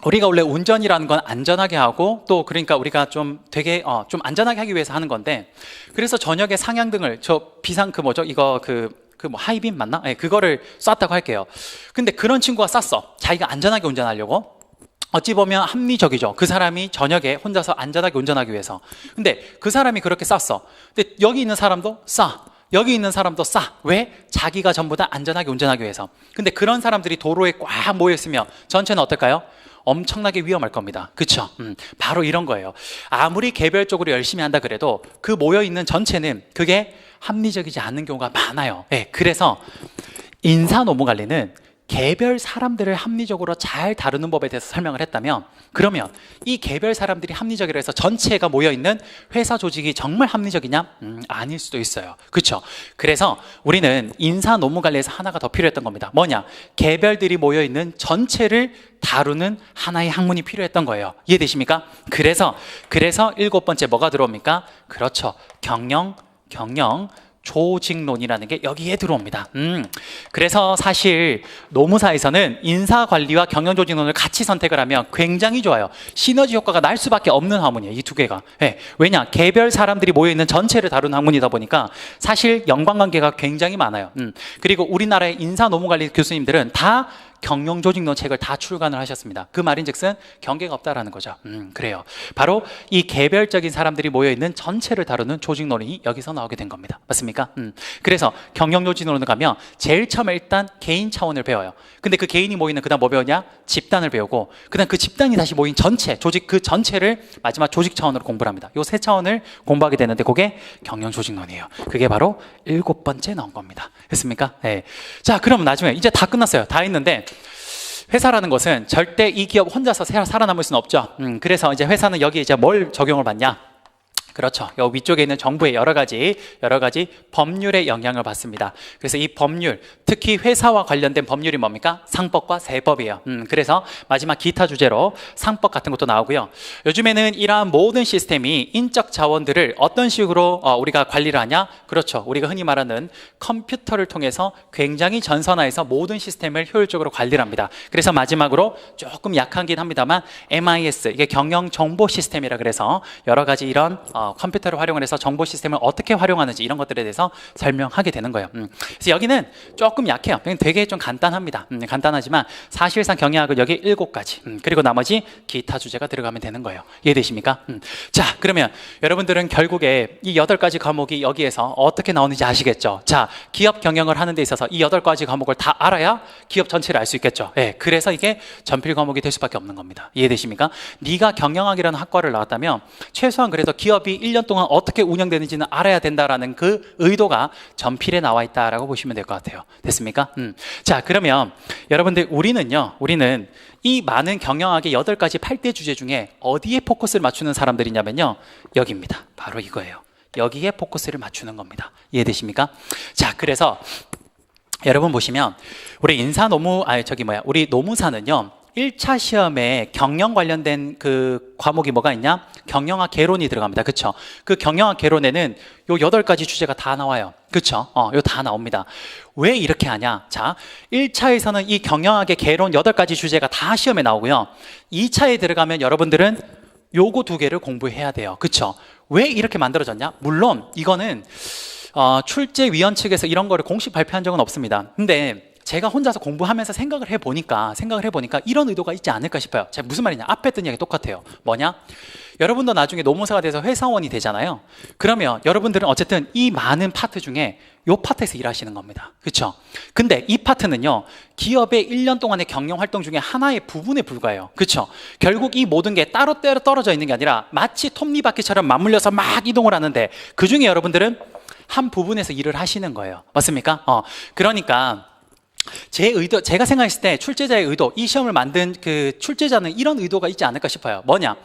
우리가 원래 운전이라는 건 안전하게 하고, 또 그러니까 우리가 좀 되게 좀 안전하게 하기 위해서 하는 건데, 그래서 저녁에 상향등을, 저 비상 그 뭐죠? 이거 뭐 하이빔 맞나? 네, 그거를 쐈다고 할게요. 근데 그런 친구가 쐈어. 자기가 안전하게 운전하려고. 어찌 보면 합리적이죠. 그 사람이 저녁에 혼자서 안전하게 운전하기 위해서. 근데 그 사람이 그렇게 쐈어. 근데 여기 있는 사람도 쏴. 여기 있는 사람도 쏴. 왜? 자기가 전부 다 안전하게 운전하기 위해서. 근데 그런 사람들이 도로에 꽉 모여있으면 전체는 어떨까요? 엄청나게 위험할 겁니다. 그쵸? 바로 이런 거예요. 아무리 개별적으로 열심히 한다 그래도 그 모여있는 전체는 그게 합리적이지 않는 경우가 많아요. 네, 그래서 인사노무관리는 개별 사람들을 합리적으로 잘 다루는 법에 대해서 설명을 했다면, 그러면 이 개별 사람들이 합리적이라 해서 전체가 모여있는 회사 조직이 정말 합리적이냐? 아닐 수도 있어요. 그렇죠? 그래서 우리는 인사노무관리에서 하나가 더 필요했던 겁니다. 뭐냐? 개별들이 모여있는 전체를 다루는 하나의 학문이 필요했던 거예요. 이해되십니까? 그래서 7번째 뭐가 들어옵니까? 그렇죠. 경영 조직론이라는 게 여기에 들어옵니다. 그래서 사실 노무사에서는 인사관리와 경영조직론을 같이 선택을 하면 굉장히 좋아요. 시너지 효과가 날 수밖에 없는 학문이에요, 이 두 개가. 네. 왜냐? 개별 사람들이 모여있는 전체를 다루는 학문이다 보니까 사실 연관관계가 굉장히 많아요. 그리고 우리나라의 인사노무관리 교수님들은 다 경영조직론 책을 다 출간을 하셨습니다. 그 말인즉슨 경계가 없다라는 거죠. 그래요. 바로 이 개별적인 사람들이 모여있는 전체를 다루는 조직론이 여기서 나오게 된 겁니다. 맞습니까? 그래서 경영조직론을 가면 제일 처음에 일단 개인 차원을 배워요. 근데 그 개인이 모이는 그 다음 뭐 배우냐? 집단을 배우고, 그 다음 그 집단이 다시 모인 전체, 조직 그 전체를 마지막 조직 차원으로 공부를 합니다. 요 세 차원을 공부하게 되는데 그게 경영조직론이에요. 그게 바로 7번째 나온 겁니다. 됐습니까? 네. 자, 그럼 나중에 이제 다 끝났어요. 다 했는데 회사라는 것은 절대 이 기업 혼자서 살아남을 수는 없죠. 그래서 이제 회사는 여기 이제 뭘 적용을 받냐? 그렇죠. 여기 위쪽에 있는 정부의 여러 가지 법률의 영향을 받습니다. 그래서 이 법률, 특히 회사와 관련된 법률이 뭡니까? 상법과 세법이에요. 그래서 마지막 기타 주제로 상법 같은 것도 나오고요. 요즘에는 이러한 모든 시스템이 인적 자원들을 어떤 식으로 우리가 관리를 하냐? 그렇죠. 우리가 흔히 말하는 컴퓨터를 통해서 굉장히 전선화해서 모든 시스템을 효율적으로 관리를 합니다. 그래서 마지막으로 조금 약하긴 합니다만 MIS, 이게 경영 정보 시스템이라 그래서 여러 가지 이런 컴퓨터를 활용을 해서 정보 시스템을 어떻게 활용하는지 이런 것들에 대해서 설명하게 되는 거예요. 그래서 여기는 조금 약해요. 되게 좀 간단합니다. 간단하지만 사실상 경영학은 여기 7가지, 그리고 나머지 기타 주제가 들어가면 되는 거예요. 이해되십니까? 자, 그러면 여러분들은 결국에 이 8가지 과목이 여기에서 어떻게 나오는지 아시겠죠? 자, 기업 경영을 하는 데 있어서 이 8가지 과목을 다 알아야 기업 전체를 알 수 있겠죠. 네, 그래서 이게 전필 과목이 될 수밖에 없는 겁니다. 이해되십니까? 네가 경영학이라는 학과를 나왔다면 최소한 그래도 기업이 1년 동안 어떻게 운영되는지는 알아야 된다라는 그 의도가 전필에 나와 있다라고 보시면 될 것 같아요. 됐습니까? 자, 그러면 여러분들 우리는 이 많은 경영학의 8가지 8대 주제 중에 어디에 포커스를 맞추는 사람들이냐면요, 여기입니다. 바로 이거예요. 여기에 포커스를 맞추는 겁니다. 이해되십니까? 자, 그래서 여러분 보시면 우리 노무사는요 1차 시험에 경영 관련된 그 과목이 뭐가 있냐? 경영학 개론이 들어갑니다. 그쵸? 그 경영학 개론에는 요 8가지 주제가 다 나와요. 그쵸? 요 다 나옵니다. 왜 이렇게 하냐? 자, 1차에서는 이 경영학의 개론 8가지 주제가 다 시험에 나오고요. 2차에 들어가면 여러분들은 요거 두 개를 공부해야 돼요. 그쵸? 왜 이렇게 만들어졌냐? 물론 이거는 출제위원 측에서 이런 거를 공식 발표한 적은 없습니다. 근데 제가 혼자서 공부하면서 생각을 해보니까 이런 의도가 있지 않을까 싶어요. 제가 무슨 말이냐? 앞에 했던 이야기 똑같아요. 뭐냐? 여러분도 나중에 노무사가 돼서 회사원이 되잖아요. 그러면 여러분들은 어쨌든 이 많은 파트 중에 요 파트에서 일하시는 겁니다. 그렇죠? 근데 이 파트는요, 기업의 1년 동안의 경영 활동 중에 하나의 부분에 불과해요. 그렇죠? 결국 이 모든 게 따로따로 떨어져 있는 게 아니라 마치 톱니바퀴처럼 맞물려서 막 이동을 하는데 그 중에 여러분들은 한 부분에서 일을 하시는 거예요. 맞습니까? 그러니까 제가 생각했을 때 출제자의 의도, 이 시험을 만든 그 출제자는 이런 의도가 있지 않을까 싶어요. 뭐냐?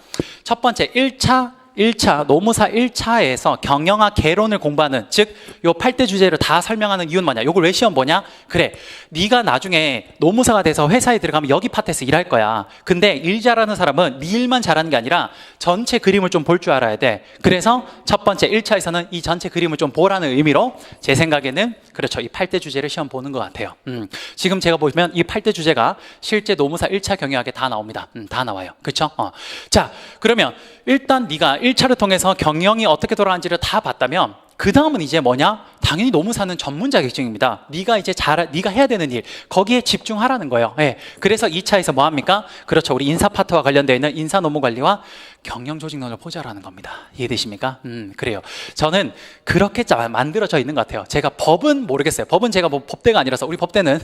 첫 번째, 1차 노무사 1차에서 경영학 개론을 공부하는, 즉 요 8대 주제를 다 설명하는 이유는 뭐냐? 요걸 왜 시험 보냐? 그래, 네가 나중에 노무사가 돼서 회사에 들어가면 여기 파트에서 일할 거야. 근데 일 잘하는 사람은 네 일만 잘하는 게 아니라 전체 그림을 좀 볼 줄 알아야 돼. 그래서 첫 번째 1차에서는 이 전체 그림을 좀 보라는 의미로 제 생각에는 그렇죠, 이 8대 주제를 시험 보는 것 같아요. 지금 제가 보시면 이 8대 주제가 실제 노무사 1차 경영학에 다 나옵니다. 다 나와요. 그렇죠? 자, 그러면 일단 네가 1차를 통해서 경영이 어떻게 돌아가는지를 다 봤다면 그 다음은 이제 뭐냐? 당연히 노무사는 전문 자격증입니다. 네가 해야 되는 일, 거기에 집중하라는 거예요. 예. 그래서 2차에서 뭐 합니까? 그렇죠, 우리 인사 파트와 관련되어 있는 인사 노무 관리와 경영 조직론을 포괄하는 겁니다. 이해되십니까? 그래요. 저는 그렇게 만들어져 있는 것 같아요. 제가 법은 모르겠어요. 법은 제가 뭐 법대가 아니라서, 우리 법대는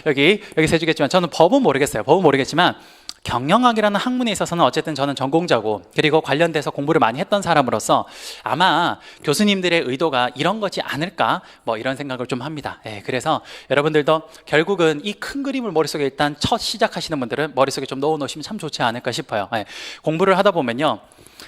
여기서 해주겠지만 저는 법은 모르겠어요. 법은 모르겠지만 경영학이라는 학문에 있어서는 어쨌든 저는 전공자고, 그리고 관련돼서 공부를 많이 했던 사람으로서 아마 교수님들의 의도가 이런 거지 않을까, 뭐 이런 생각을 좀 합니다. 예, 그래서 여러분들도 결국은 이 큰 그림을 머릿속에 일단 첫 시작하시는 분들은 머릿속에 좀 넣어 놓으시면 참 좋지 않을까 싶어요. 예, 공부를 하다 보면요,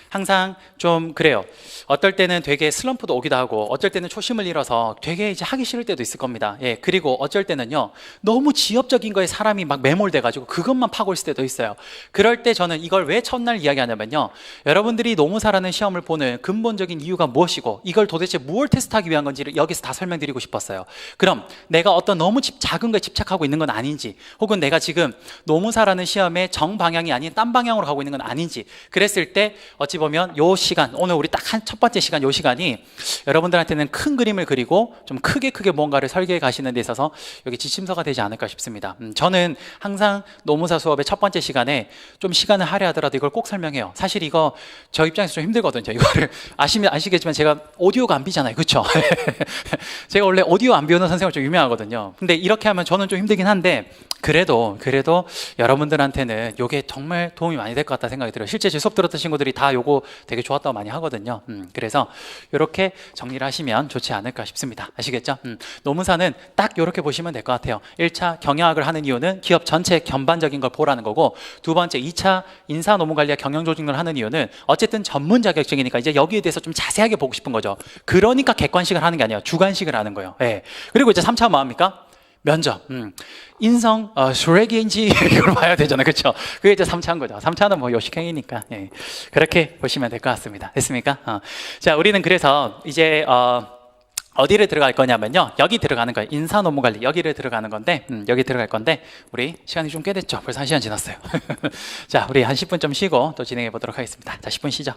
항상 좀 그래요. 어떨 때는 되게 슬럼프도 오기도 하고, 어쩔 때는 초심을 잃어서 되게 이제 하기 싫을 때도 있을 겁니다. 예, 그리고 어쩔 때는요, 너무 지엽적인 거에 사람이 막 매몰돼가지고 그것만 파고 있을 때도 있어요. 그럴 때 저는 이걸 왜 첫날 이야기하냐면요, 여러분들이 노무사라는 시험을 보는 근본적인 이유가 무엇이고 이걸 도대체 무엇을 테스트하기 위한 건지를 여기서 다 설명드리고 싶었어요. 그럼 내가 어떤 너무 작은 거에 집착하고 있는 건 아닌지, 혹은 내가 지금 노무사라는 시험의 정방향이 아닌 딴 방향으로 가고 있는 건 아닌지, 그랬을 때 어찌 보면 요 시간, 오늘 우리 딱 첫 번째 시간, 요 시간이 여러분들한테는 큰 그림을 그리고 좀 크게 뭔가를 설계해 가시는 데 있어서 여기 지침서가 되지 않을까 싶습니다. 저는 항상 노무사 수업의 첫 번째 시간에 좀 시간을 할애하더라도 이걸 꼭 설명해요. 사실 이거 저 입장에서 좀 힘들거든요. 이거를 아시겠지만 제가 오디오가 안 비잖아요. 그렇죠? 제가 원래 오디오 안 비우는 선생님으로 좀 유명하거든요. 근데 이렇게 하면 저는 좀 힘들긴 한데, 그래도 여러분들한테는 이게 정말 도움이 많이 될 것 같다 생각이 들어요. 실제 제 수업 들었던 친구들이 다 요거 되게 좋았다고 많이 하거든요. 그래서 이렇게 정리를 하시면 좋지 않을까 싶습니다. 아시겠죠? 노무사는 딱 이렇게 보시면 될 것 같아요. 1차 경영학을 하는 이유는 기업 전체 전반적인 걸 보라는 거고, 두 번째 2차 인사 노무 관리와 경영 조직을 하는 이유는 어쨌든 전문 자격증이니까 이제 여기에 대해서 좀 자세하게 보고 싶은 거죠. 그러니까 객관식을 하는 게 아니라 주관식을 하는 거예요. 예. 그리고 이제 3차 뭐 합니까? 면접. 인성 쓰레기인지 이걸 봐야 되잖아요. 그렇죠? 그게 이제 3차인 거죠. 3차는 뭐 요식행위니까. 예. 그렇게 보시면 될 것 같습니다. 됐습니까? 자, 우리는 그래서 이제 어디를 들어갈 거냐면요, 여기 들어가는 거예요. 인사 노무 관리, 여기를 들어가는 건데, 여기 들어갈 건데, 우리 시간이 좀 꽤 됐죠. 벌써 1시간 지났어요. 자, 우리 한 10분 좀 쉬고 또 진행해 보도록 하겠습니다. 자, 10분 쉬죠.